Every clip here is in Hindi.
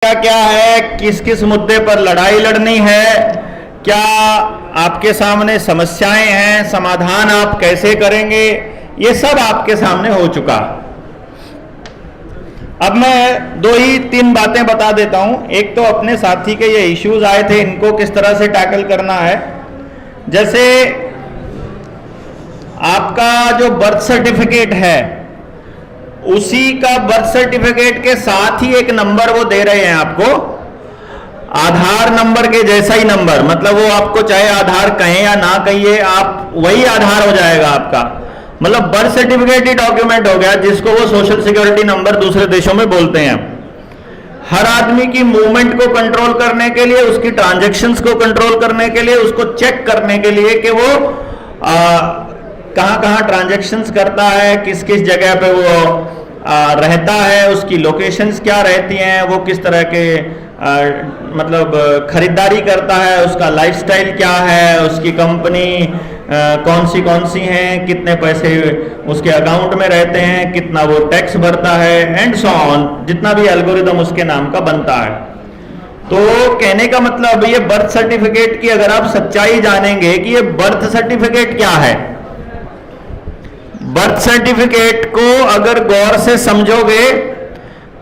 क्या क्या है, किस किस मुद्दे पर लड़ाई लड़नी है, क्या आपके सामने समस्याएं हैं, समाधान आप कैसे करेंगे, ये सब आपके सामने हो चुका। अब मैं दो ही तीन बातें बता देता हूं। एक तो अपने साथी के ये इश्यूज आए थे, इनको किस तरह से टैकल करना है। जैसे आपका जो बर्थ सर्टिफिकेट है, उसी का बर्थ सर्टिफिकेट के साथ ही एक नंबर वो दे रहे हैं आपको, आधार नंबर के जैसा ही नंबर। मतलब वो आपको चाहे आधार कहें या ना कहिए, आप वही आधार हो जाएगा आपका। मतलब बर्थ सर्टिफिकेट ही डॉक्यूमेंट हो गया, जिसको वो सोशल सिक्योरिटी नंबर दूसरे देशों में बोलते हैं। हर आदमी की मूवमेंट को कंट्रोल करने के लिए, उसकी ट्रांजैक्शंस को कंट्रोल करने के लिए, उसको चेक करने के लिए कि वो कहाँ कहाँ ट्रांजैक्शंस करता है, किस किस जगह पे वो रहता है, उसकी लोकेशंस क्या रहती हैं, वो किस तरह के मतलब खरीदारी करता है, उसका लाइफस्टाइल क्या है, उसकी कंपनी कौन सी हैं, कितने पैसे उसके अकाउंट में रहते हैं, कितना वो टैक्स भरता है, एंड सो ऑन, जितना भी एल्गोरिदम उसके नाम का बनता है। तो कहने का मतलब ये बर्थ सर्टिफिकेट की अगर आप सच्चाई जानेंगे कि ये बर्थ सर्टिफिकेट क्या है, बर्थ सर्टिफिकेट को अगर गौर से समझोगे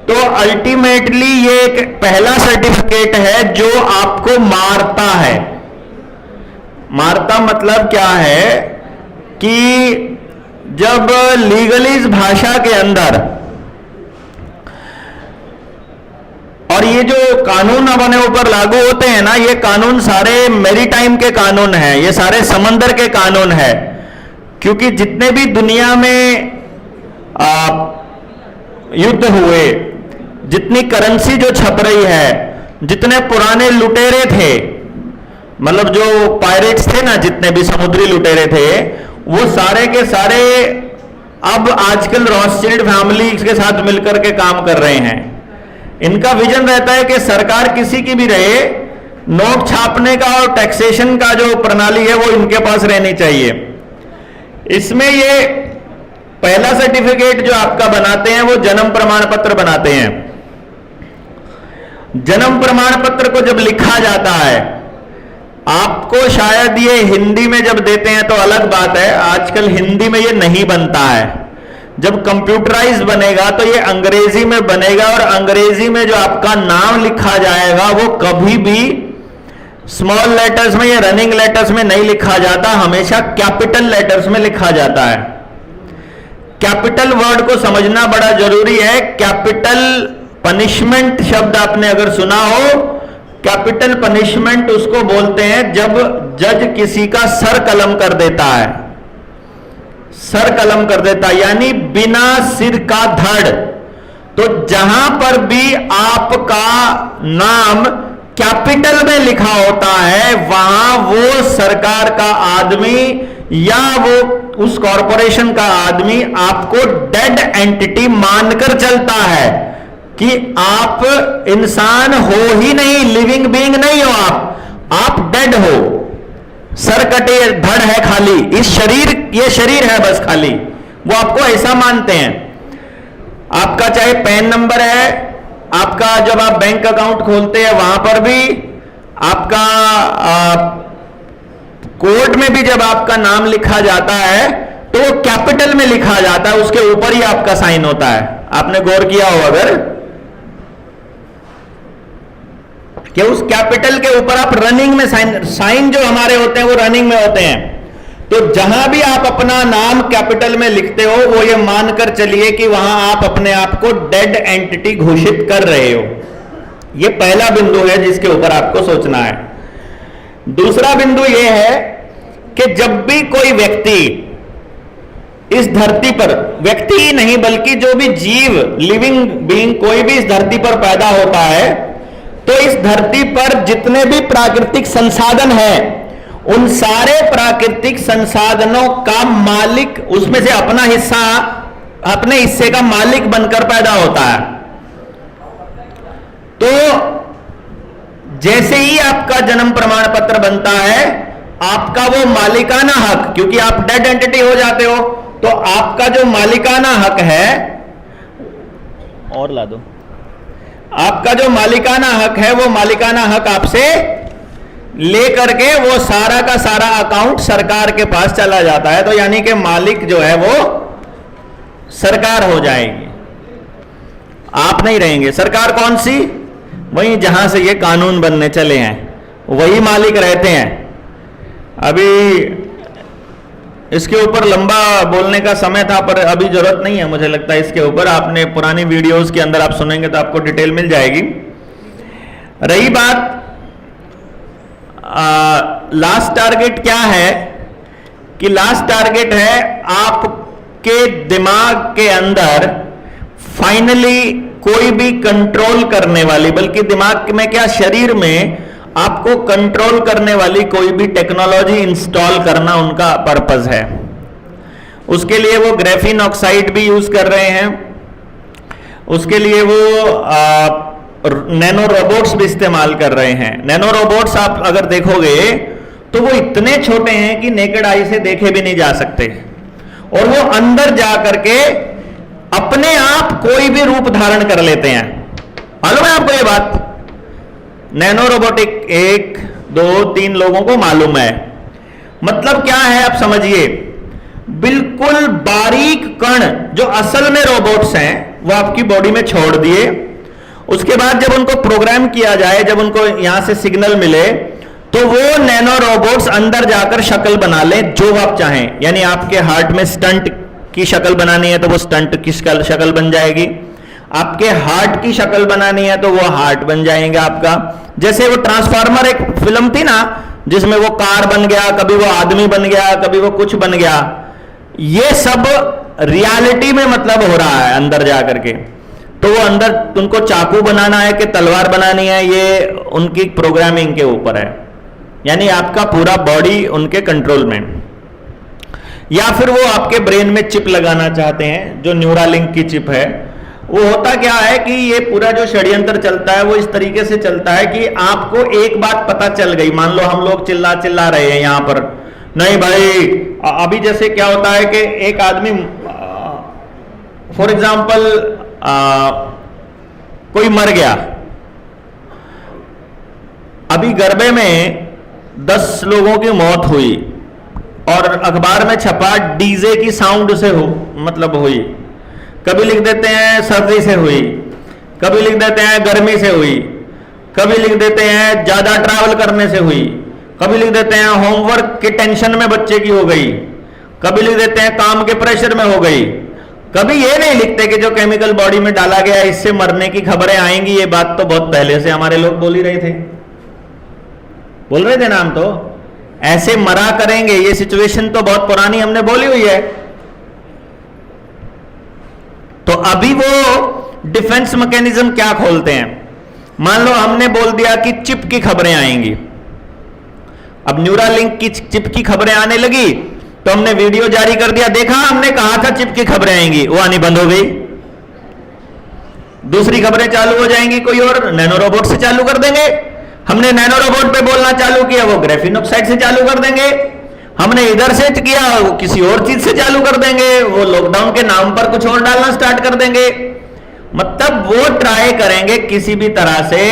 तो अल्टीमेटली ये एक पहला सर्टिफिकेट है जो आपको मारता है। मारता मतलब क्या है कि जब लीगलीज भाषा के अंदर, और ये जो कानून अपने ऊपर लागू होते हैं ना, ये कानून सारे मैरीटाइम के कानून हैं, ये सारे समंदर के कानून हैं। क्योंकि जितने भी दुनिया में युद्ध हुए, जितनी करेंसी जो छप रही है, जितने पुराने लुटेरे थे, मतलब जो पायरेट्स थे ना, जितने भी समुद्री लुटेरे थे, वो सारे के सारे अब आजकल रॉथस्चिल्ड फैमिली के साथ मिलकर के काम कर रहे हैं। इनका विजन रहता है कि सरकार किसी की भी रहे, नोट छापने का और टैक्सेशन का जो प्रणाली है वो इनके पास रहनी चाहिए। इसमें ये पहला सर्टिफिकेट जो आपका बनाते हैं वो जन्म प्रमाण पत्र बनाते हैं। जन्म प्रमाण पत्र को जब लिखा जाता है, आपको शायद ये हिंदी में जब देते हैं तो अलग बात है, आजकल हिंदी में ये नहीं बनता है। जब कंप्यूटराइज बनेगा तो ये अंग्रेजी में बनेगा, और अंग्रेजी में जो आपका नाम लिखा जाएगा वो कभी भी स्मॉल लेटर्स में या रनिंग लेटर्स में नहीं लिखा जाता, हमेशा कैपिटल लेटर्स में लिखा जाता है। कैपिटल वर्ड को समझना बड़ा जरूरी है। कैपिटल पनिशमेंट शब्द आपने अगर सुना हो, कैपिटल पनिशमेंट उसको बोलते हैं जब जज किसी का सर कलम कर देता है। सर कलम कर देता यानी बिना सिर का धड़। तो जहां पर भी आपका नाम कैपिटल में लिखा होता है, वहां वो सरकार का आदमी या वो उस कॉरपोरेशन का आदमी आपको डेड एंटिटी मानकर चलता है कि आप इंसान हो ही नहीं, लिविंग बीइंग नहीं हो, आप डेड हो। सर कटे धड़ है खाली, इस शरीर, ये शरीर है बस खाली, वो आपको ऐसा मानते हैं। आपका चाहे पैन नंबर है, आपका जब आप बैंक अकाउंट खोलते हैं वहां पर भी, आपका कोर्ट में भी जब आपका नाम लिखा जाता है तो वो कैपिटल में लिखा जाता है, उसके ऊपर ही आपका साइन होता है। आपने गौर किया हो अगर, कि उस कैपिटल के ऊपर आप रनिंग में साइन जो हमारे होते हैं वो रनिंग में होते हैं। तो जहां भी आप अपना नाम कैपिटल में लिखते हो, वो ये मानकर चलिए कि वहां आप अपने आप को डेड एंटिटी घोषित कर रहे हो। ये पहला बिंदु है जिसके ऊपर आपको सोचना है। दूसरा बिंदु यह है कि जब भी कोई व्यक्ति इस धरती पर, व्यक्ति ही नहीं बल्कि जो भी जीव, लिविंग बीइंग, कोई भी इस धरती पर पैदा होता है, तो इस धरती पर जितने भी प्राकृतिक संसाधन हैं, उन सारे प्राकृतिक संसाधनों का मालिक, उसमें से अपना हिस्सा, अपने हिस्से का मालिक बनकर पैदा होता है। तो जैसे ही आपका जन्म प्रमाण पत्र बनता है, आपका वो मालिकाना हक, क्योंकि आप डेड एंटिटी हो जाते हो, तो आपका जो मालिकाना हक है, और ला दो, आपका जो मालिकाना हक है वो मालिकाना हक आपसे लेकर के वो सारा का सारा अकाउंट सरकार के पास चला जाता है। तो यानी कि मालिक जो है वो सरकार हो जाएगी, आप नहीं रहेंगे। सरकार कौन सी? वही जहां से ये कानून बनने चले हैं, वही मालिक रहते हैं। अभी इसके ऊपर लंबा बोलने का समय था, पर अभी जरूरत नहीं है मुझे लगता है इसके ऊपर। आपने पुरानी वीडियोस के अंदर आप सुनेंगे तो आपको डिटेल मिल जाएगी। रही बात लास्ट टारगेट क्या है, कि लास्ट टारगेट है आपके दिमाग के अंदर फाइनली कोई भी कंट्रोल करने वाली, बल्कि दिमाग में क्या, शरीर में आपको कंट्रोल करने वाली कोई भी टेक्नोलॉजी इंस्टॉल करना उनका पर्पस है। उसके लिए वो ग्रेफीन ऑक्साइड भी यूज कर रहे हैं, उसके लिए वो नैनो रोबोट्स भी इस्तेमाल कर रहे हैं। नैनो रोबोट्स आप अगर देखोगे तो वो इतने छोटे हैं कि नेकेड आई से देखे भी नहीं जा सकते, और वो अंदर जा करके अपने आप कोई भी रूप धारण कर लेते हैं। मालूम है आपको ये बात? नैनो रोबोटिक 1, 2, 3 लोगों को मालूम है। मतलब क्या है आप समझिए, बिल्कुल बारीक कण जो असल में रोबोट्स हैं वो आपकी बॉडी में छोड़ दिए। उसके बाद जब उनको प्रोग्राम किया जाए, जब उनको यहां से सिग्नल मिले, तो वो नैनो रोबोट्स अंदर जाकर शक्ल बना लें जो आप चाहें। यानी आपके हार्ट में स्टंट की शक्ल बनानी है तो वो स्टंट की शक्ल बन जाएगी, आपके हार्ट की शक्ल बनानी है तो वो हार्ट बन जाएगा आपका। जैसे वो ट्रांसफार्मर एक फिल्म थी ना, जिसमें वो कार बन गया, कभी वो आदमी बन गया, कभी वो कुछ बन गया। ये सब रियलिटी में मतलब हो रहा है अंदर जाकर के। तो वो अंदर उनको चाकू बनाना है कि तलवार बनानी है, ये उनकी प्रोग्रामिंग के ऊपर है। यानी आपका पूरा बॉडी उनके कंट्रोल में। या फिर वो आपके ब्रेन में चिप लगाना चाहते हैं, जो न्यूरालिंक की चिप है। वो होता क्या है कि ये पूरा जो षड्यंत्र चलता है वो इस तरीके से चलता है कि आपको एक बात पता चल गई। मान लो हम लोग चिल्ला चिल्ला रहे हैं यहां पर, नहीं भाई, अभी जैसे क्या होता है कि एक आदमी फॉर एग्जाम्पल कोई मर गया, अभी गरबे में 10 लोगों की मौत हुई और अखबार में छपा डीजे की साउंड से मतलब हुई। कभी लिख देते हैं सर्दी से हुई, कभी लिख देते हैं गर्मी से हुई, कभी लिख देते हैं ज्यादा ट्रैवल करने से हुई, कभी लिख देते हैं होमवर्क के टेंशन में बच्चे की हो गई, कभी लिख देते हैं काम के प्रेशर में हो गई। कभी ये नहीं लिखते कि जो केमिकल बॉडी में डाला गया इससे मरने की खबरें आएंगी। ये बात तो बहुत पहले से हमारे लोग बोल ही रहे थे, बोल रहे थे ना हम, तो ऐसे मरा करेंगे, ये सिचुएशन तो बहुत पुरानी हमने बोली हुई है। तो अभी वो डिफेंस मैकेनिज्म क्या खोलते हैं, मान लो हमने बोल दिया कि चिप की खबरें आएंगी। अब न्यूरालिंक की चिप की खबरें आने लगी तो हमने वीडियो जारी कर दिया, देखा हमने कहा था चिप की खबरें आएंगी, वो आनी बंद हो गई। दूसरी खबरें चालू हो जाएंगी, कोई और नैनो रोबोट से चालू कर देंगे। हमने नैनो रोबोट पे बोलना चालू किया, वो ग्रेफीन ऑक्साइड से चालू कर देंगे। हमने इधर से किया, वो किसी और चीज से चालू कर देंगे। वो लॉकडाउन के नाम पर कुछ और डालना स्टार्ट कर देंगे। मतलब वो ट्राई करेंगे किसी भी तरह से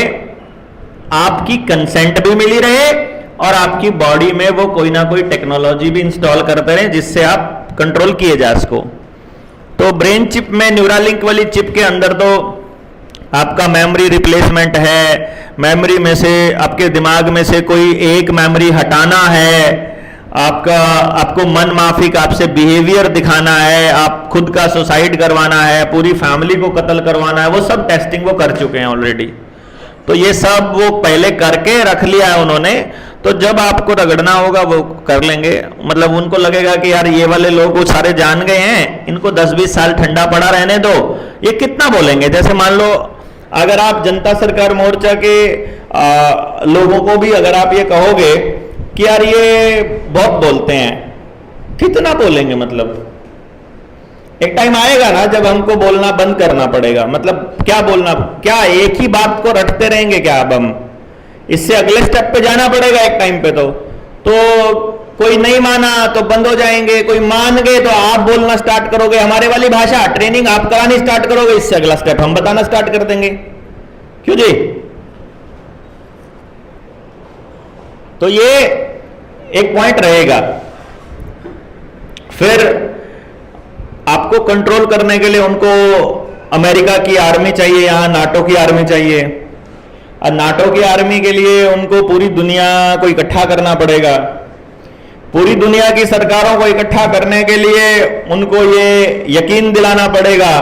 आपकी कंसेंट भी मिली रहे और आपकी बॉडी में वो कोई ना कोई टेक्नोलॉजी भी इंस्टॉल करते रहे जिससे आप कंट्रोल किए जा सको। तो ब्रेन चिप में, न्यूरालिंक वाली चिप के अंदर तो आपका मेमोरी रिप्लेसमेंट है, मेमोरी में से आपके दिमाग में से कोई एक मेमोरी हटाना है, आपको मन माफिक आपसे बिहेवियर दिखाना है, आप खुद का सुसाइड करवाना है, पूरी फैमिली को कत्ल करवाना है, वो सब टेस्टिंग वो कर चुके हैं ऑलरेडी। तो ये सब वो पहले करके रख लिया है उन्होंने। तो जब आपको रगड़ना होगा वो कर लेंगे। मतलब उनको लगेगा कि यार ये वाले लोग वो सारे जान गए हैं, इनको 10-20 साल ठंडा पड़ा रहने दो, ये कितना बोलेंगे। जैसे मान लो अगर आप जनता सरकार मोर्चा के लोगों को भी अगर आप ये कहोगे कि यार ये बहुत बोलते हैं, कितना बोलेंगे। मतलब एक टाइम आएगा ना जब हमको बोलना बंद करना पड़ेगा। मतलब क्या बोलना, क्या एक ही बात को रटते रहेंगे क्या अब हम? इससे अगले स्टेप पे जाना पड़ेगा एक टाइम पे। तो कोई नहीं माना तो बंद हो जाएंगे, कोई मान गए तो आप बोलना स्टार्ट करोगे हमारे वाली भाषा, ट्रेनिंग आप करानी स्टार्ट करोगे, इससे अगला स्टेप हम बताना स्टार्ट कर देंगे। क्यों जी? तो ये एक पॉइंट रहेगा। फिर आपको कंट्रोल करने के लिए उनको अमेरिका की आर्मी चाहिए, यहां नाटो की आर्मी चाहिए, और नाटो की आर्मी के लिए उनको पूरी दुनिया को इकट्ठा करना पड़ेगा। पूरी दुनिया की सरकारों को इकट्ठा करने के लिए उनको ये यकीन दिलाना पड़ेगा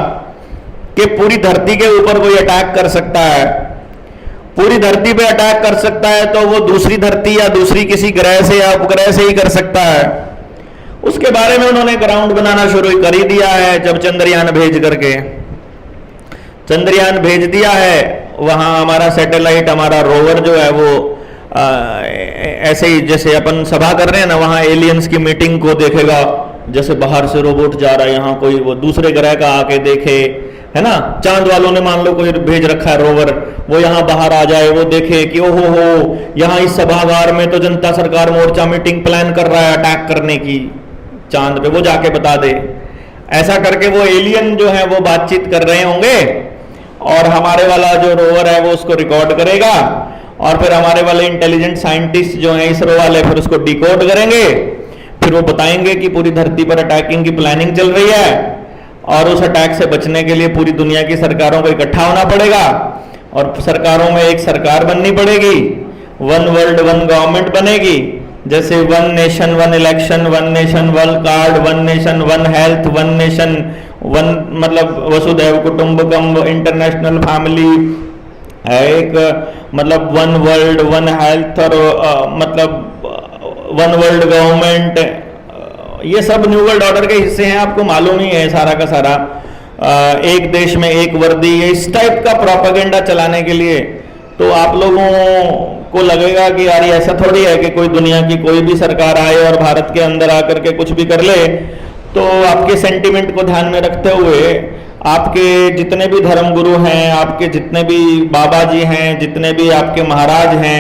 कि पूरी धरती के ऊपर कोई अटैक कर सकता है। पूरी धरती पे अटैक कर सकता है तो वो दूसरी धरती या दूसरी किसी ग्रह से या उपग्रह से ही कर सकता है। उसके बारे में उन्होंने ग्राउंड बनाना शुरू कर ही दिया है। जब चंद्रयान भेज करके चंद्रयान भेज दिया है, वहां हमारा सैटेलाइट, हमारा रोवर जो है वो ऐसे ही जैसे अपन सभा कर रहे हैं ना, वहां एलियंस की मीटिंग को देखेगा। जैसे बाहर से रोबोट जा रहा है, यहाँ कोई वो दूसरे ग्रह का आके देखे, है ना। चांद वालों ने मान लो कोई भेज रखा है रोवर, वो यहाँ बाहर आ जाए, वो देखे कि ओहो हो, यहाँ इस सभागार में तो जनता सरकार मोर्चा मीटिंग प्लान कर रहा है अटैक करने की चांद पे, वो जाके बता दे। ऐसा करके वो एलियन जो है वो बातचीत कर रहे होंगे, और हमारे वाला जो रोवर है वो उसको रिकॉर्ड करेगा, और फिर हमारे वाले इंटेलिजेंट साइंटिस्ट जो हैं इसरो वाले फिर उसको डिकोड करेंगे। फिर वो बताएंगे कि पूरी धरती पर अटैकिंग की प्लानिंग चल रही है, और उस अटैक से बचने के लिए पूरी दुनिया की सरकारों को इकट्ठा होना पड़ेगा, और सरकारों में एक सरकार बननी पड़ेगी, वन वर्ल्ड वन गवर्नमेंट बनेगी। जैसे one nation one election, one nation one card, one nation one health, one nation one मतलब वसुधैव कुटुंबकम, इंटरनेशनल फैमिली, एक मतलब वन वर्ल्ड वन हेल्थ, और मतलब वन वर्ल्ड गवर्नमेंट, ये सब न्यू वर्ल्ड ऑर्डर के हिस्से हैं। आपको मालूम ही है सारा का सारा। एक देश में एक वर्दी, इस टाइप का प्रोपेगेंडा चलाने के लिए तो आप लोगों को लगेगा कि यार ऐसा थोड़ी है कि कोई दुनिया की कोई भी सरकार आए और भारत के अंदर आकर के कुछ भी कर ले। तो आपके सेंटिमेंट को ध्यान में रखते हुए आपके जितने भी धर्मगुरु हैं, आपके जितने भी बाबा जी हैं, जितने भी आपके महाराज हैं,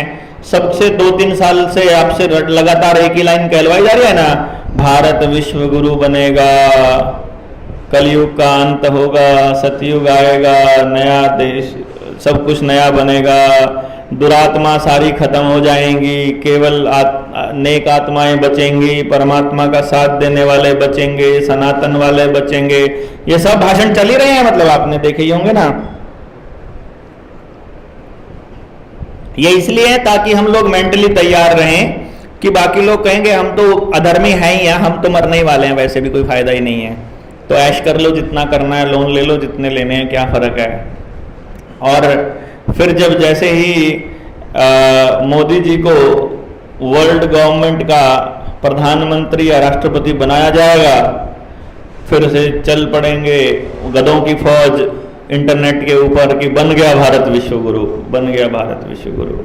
सबसे 2-3 साल से आपसे लगातार एक ही लाइन कहलवाई जा रही है ना, भारत विश्व गुरु बनेगा, कलयुग का अंत होगा, सतयुग आएगा, नया देश, सब कुछ नया बनेगा, दुरात्मा सारी खत्म हो जाएंगी, केवल नेक आत्माएं बचेंगी, परमात्मा का साथ देने वाले बचेंगे, सनातन वाले बचेंगे। ये सब भाषण चल ही रहे हैं, मतलब आपने देखे ही होंगे ना। ये इसलिए है ताकि हम लोग मेंटली तैयार रहें कि बाकी लोग कहेंगे हम तो अधर्मी हैं ही, हम तो मरने ही वाले हैं, वैसे भी कोई फायदा ही नहीं है, तो ऐश कर लो, जितना करना है लोन ले लो, जितने लेने हैं, क्या फर्क है। और फिर जब जैसे ही मोदी जी को वर्ल्ड गवर्नमेंट का प्रधानमंत्री या राष्ट्रपति बनाया जाएगा, फिर से चल पड़ेंगे गधों की फौज इंटरनेट के ऊपर कि बन गया भारत विश्व गुरु, बन गया भारत विश्व गुरु।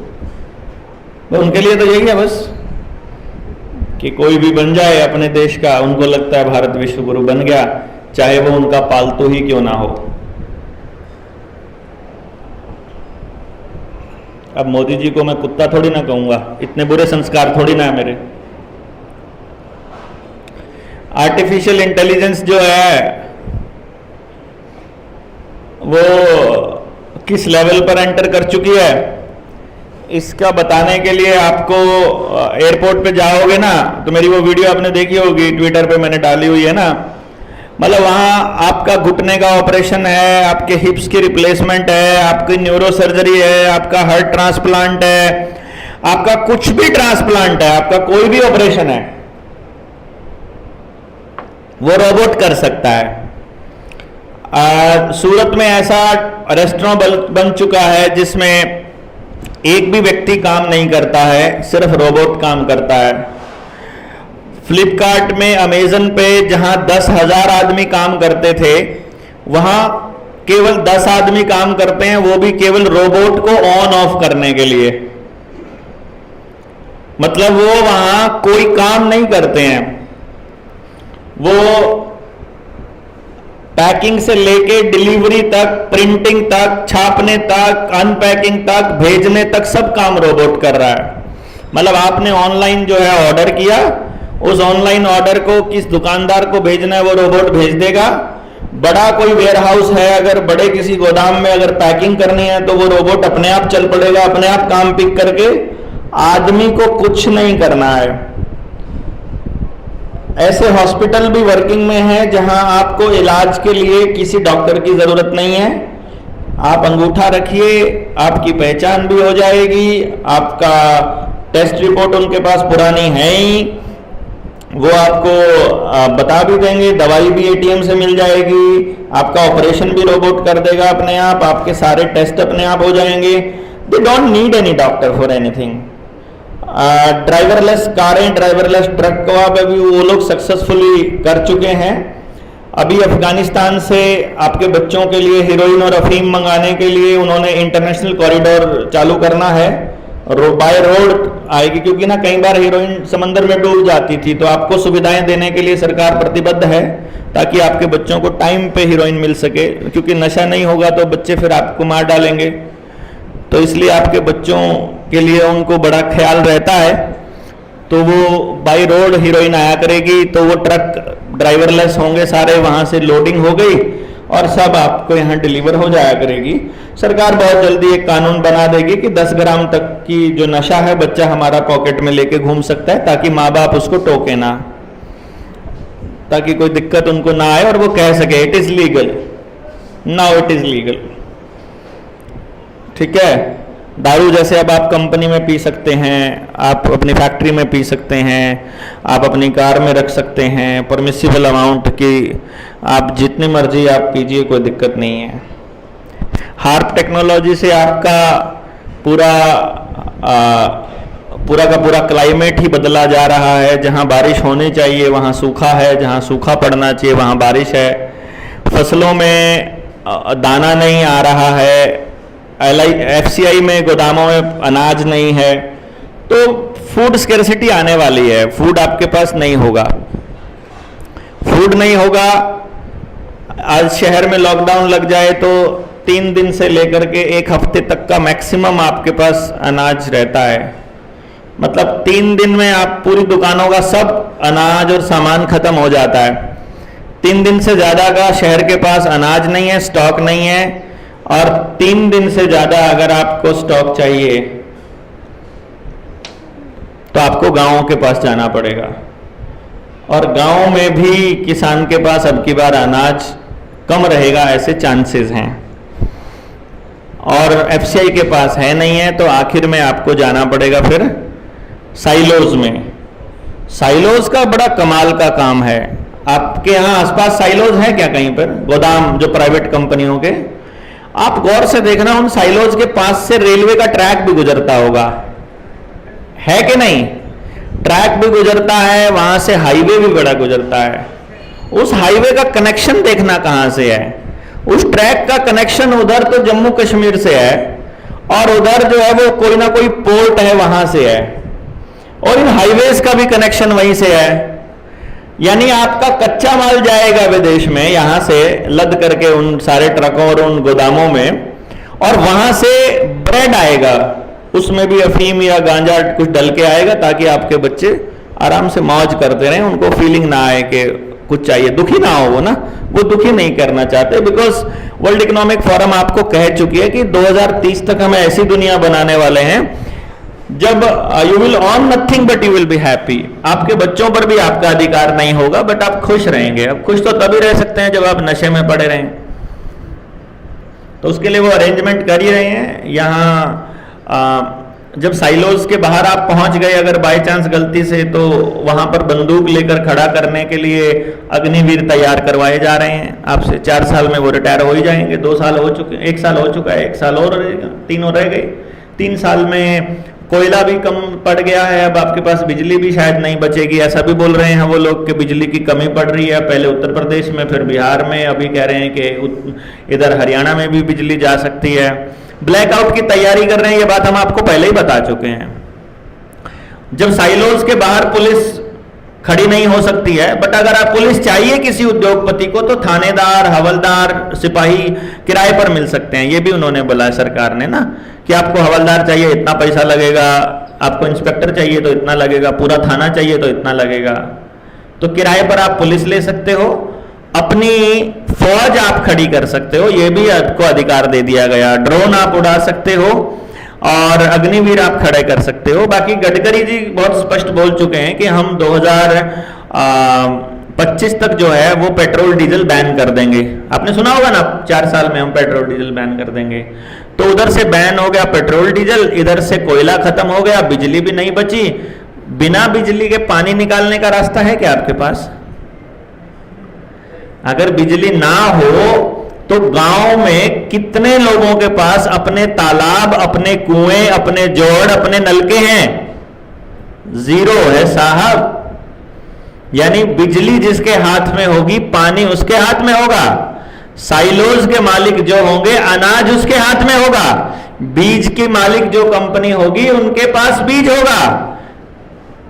तो उनके लिए तो यही है बस कि कोई भी बन जाए अपने देश का, उनको लगता है भारत विश्व गुरु बन गया, चाहे वो उनका पालतू ही क्यों ना हो। अब मोदी जी को मैं कुत्ता थोड़ी ना कहूंगा, इतने बुरे संस्कार थोड़ी ना है मेरे। आर्टिफिशियल इंटेलिजेंस जो है वो किस लेवल पर एंटर कर चुकी है, इसका बताने के लिए आपको एयरपोर्ट पे जाओगे ना, तो मेरी वो वीडियो आपने देखी होगी, ट्विटर पे मैंने डाली हुई है ना। मतलब वहाँ आपका घुटने का ऑपरेशन है, आपके हिप्स की रिप्लेसमेंट है, आपकी न्यूरो सर्जरी है, आपका हार्ट ट्रांसप्लांट है, आपका कुछ भी ट्रांसप्लांट है, आपका कोई भी ऑपरेशन है, वो रोबोट कर सकता है। सूरत में ऐसा रेस्टोरेंट बन चुका है जिसमें एक भी व्यक्ति काम नहीं करता है, सिर्फ रोबोट काम करता है। फ्लिपकार्ट में, अमेजन पे जहां 10,000 आदमी काम करते थे, वहां केवल 10 आदमी काम करते हैं, वो भी केवल रोबोट को ऑन ऑफ करने के लिए। मतलब वो वहां कोई काम नहीं करते हैं, वो पैकिंग से लेके डिलीवरी तक, प्रिंटिंग तक, छापने तक, अनपैकिंग तक, भेजने तक सब काम रोबोट कर रहा है। मतलब आपने ऑनलाइन जो है ऑर्डर किया, उस ऑनलाइन ऑर्डर को किस दुकानदार को भेजना है वो रोबोट भेज देगा, बड़ा कोई वेयर हाउस है, अगर बड़े किसी गोदाम में अगर पैकिंग करनी है तो वो रोबोट अपने आप चल पड़ेगा, अपने आप काम पिक करके, आदमी को कुछ नहीं करना है। ऐसे हॉस्पिटल भी वर्किंग में है जहां आपको इलाज के लिए किसी डॉक्टर की जरूरत नहीं है। आप अंगूठा रखिए, आपकी पहचान भी हो जाएगी, आपका टेस्ट रिपोर्ट उनके पास पुरानी है ही, वो आपको बता भी देंगे, दवाई भी एटीएम से मिल जाएगी, आपका ऑपरेशन भी रोबोट कर देगा अपने आप, आपके सारे टेस्ट अपने आप हो जाएंगे। They don't need any doctor for anything. Driverless कारें, ड्राइवरलेस ट्रक को अब अभी वो लोग सक्सेसफुली कर चुके हैं। अभी अफगानिस्तान से आपके बच्चों के लिए हेरोइन और अफीम मंगाने के लिए उन्होंने इंटरनेशनल कॉरिडोर चालू करना है, बाय रोड आएगी, क्योंकि ना कई बार हीरोइन समंदर में डूब जाती थी, तो आपको सुविधाएं देने के लिए सरकार प्रतिबद्ध है ताकि आपके बच्चों को टाइम पे हीरोइन मिल सके, क्योंकि नशा नहीं होगा तो बच्चे फिर आपको मार डालेंगे। तो इसलिए आपके बच्चों के लिए उनको बड़ा ख्याल रहता है, तो वो बाय रोड हीरोइन आया करेगी, तो वो ट्रक ड्राइवरलेस होंगे सारे, वहां से लोडिंग हो गई और सब आपको यहाँ डिलीवर हो जाया करेगी। सरकार बहुत जल्दी एक कानून बना देगी कि 10 ग्राम तक की जो नशा है बच्चा हमारा पॉकेट में लेके घूम सकता है, ताकि माँ बाप उसको टोके ना, ताकि कोई दिक्कत उनको ना आए और वो कह सके it is legal, now it is legal. ठीक है, दारू जैसे अब आप कंपनी में पी सकते हैं, आप अपनी फैक्ट्री में पी सकते हैं, आप अपनी कार में रख सकते हैं, परमिसिबल अमाउंट की आप जितनी मर्जी आप पीजिए, कोई दिक्कत नहीं है। हार्प टेक्नोलॉजी से आपका पूरा का पूरा क्लाइमेट ही बदला जा रहा है। जहां बारिश होनी चाहिए वहां सूखा है, जहां सूखा पड़ना चाहिए वहां बारिश है, फसलों में दाना नहीं आ रहा है, FCI में गोदामों में अनाज नहीं है, तो फूड स्केर्सिटी आने वाली है। फूड आपके पास नहीं होगा, फूड नहीं होगा। आज शहर में लॉकडाउन लग जाए तो 3 दिन से लेकर के 1 हफ्ते तक का मैक्सिमम आपके पास अनाज रहता है। मतलब 3 दिन में आप पूरी दुकानों का सब अनाज और सामान खत्म हो जाता है। 3 दिन से ज्यादा का शहर के पास अनाज नहीं है, स्टॉक नहीं है, और 3 दिन से ज्यादा अगर आपको स्टॉक चाहिए तो आपको गांवों के पास जाना पड़ेगा, और गांव में भी किसान के पास अब की बार अनाज कम रहेगा ऐसे चांसेस हैं, और FCI के पास है नहीं है, तो आखिर में आपको जाना पड़ेगा फिर साइलोज में। साइलोज का बड़ा कमाल का काम है। आपके यहाँ आसपास साइलोज है क्या कहीं पर, गोदाम जो प्राइवेट कंपनियों के? आप गौर से देखना, उन साइलोज के पास से रेलवे का ट्रैक भी गुजरता होगा, है कि नहीं? ट्रैक भी गुजरता है, वहां से हाईवे भी बड़ा गुजरता है। उस हाईवे का कनेक्शन देखना कहां से है। उस ट्रैक का कनेक्शन उधर तो जम्मू कश्मीर से है, और उधर जो है वो कोई ना कोई पोर्ट है वहां से है, और इन हाईवेज का भी कनेक्शन वहीं से है। यानी आपका कच्चा माल जाएगा विदेश में यहां से लद करके उन सारे ट्रकों और उन गोदामों में, और वहां से ब्रेड आएगा, उसमें भी अफीम या गांजा कुछ डल के आएगा, ताकि आपके बच्चे आराम से मौज करते रहें, उनको फीलिंग ना आए कि कुछ चाहिए, दुखी ना हो वो ना, वो दुखी नहीं करना चाहते। बिकॉज वर्ल्ड इकोनॉमिक फोरम आपको कह चुकी है कि 2030 तक हम ऐसी दुनिया बनाने वाले हैं जब you will on nothing but you will be happy. आपके बच्चों पर भी आपका अधिकार नहीं होगा, बट आप खुश रहेंगे। अब खुश तो तभी रह सकते हैं जब आप नशे में पड़े रहें, तो उसके लिए वो अरेंजमेंट कर ही रहे हैं। यहाँ जब साइलोज के बाहर आप पहुंच गए अगर बाय चांस गलती से, तो वहां पर बंदूक लेकर खड़ा करने के लिए अग्निवीर तैयार करवाए जा रहे हैं आपसे। 4 साल में वो रिटायर हो ही जाएंगे, 2 साल हो चुके, 1 साल हो चुका है, 1 साल और रहेगा, 3 और रह गए। 3 साल में कोयला भी कम पड़ गया है, अब आपके पास बिजली भी शायद नहीं बचेगी, ऐसा भी बोल रहे हैं वो लोग कि बिजली की कमी पड़ रही है। पहले उत्तर प्रदेश में, फिर बिहार में, अभी कह रहे हैं कि इधर हरियाणा में भी बिजली जा सकती है। ब्लैकआउट की तैयारी कर रहे हैं, ये बात हम आपको पहले ही बता चुके हैं। जब साइलोज के बाहर पुलिस खड़ी नहीं हो सकती है, बट अगर आप पुलिस चाहिए किसी उद्योगपति को तो थानेदार, हवलदार, सिपाही किराए पर मिल सकते हैं। ये भी उन्होंने बोला है सरकार ने ना, कि आपको हवलदार चाहिए इतना पैसा लगेगा, आपको इंस्पेक्टर चाहिए तो इतना लगेगा, पूरा थाना चाहिए तो इतना लगेगा। तो किराए पर आप पुलिस ले सकते हो, अपनी फौज आप खड़ी कर सकते हो, यह भी आपको अधिकार दे दिया गया। ड्रोन आप उड़ा सकते हो और अग्निवीर आप खड़े कर सकते हो। बाकी गडकरी जी बहुत स्पष्ट बोल चुके हैं कि हम 2025 तक जो है वो पेट्रोल डीजल बैन कर देंगे। आपने सुना होगा ना, 4 साल में हम पेट्रोल डीजल बैन कर देंगे। तो उधर से बैन हो गया पेट्रोल डीजल, इधर से कोयला खत्म हो गया, बिजली भी नहीं बची। बिना बिजली के पानी निकालने का रास्ता है क्या आपके पास? अगर बिजली ना हो तो गांव में कितने लोगों के पास अपने तालाब, अपने कुएं, अपने जोड़, अपने नलके हैं? जीरो है साहब। यानी बिजली जिसके हाथ में होगी, पानी उसके हाथ में होगा। साइलोज के मालिक जो होंगे, अनाज उसके हाथ में होगा। बीज के मालिक जो कंपनी होगी, उनके पास बीज होगा।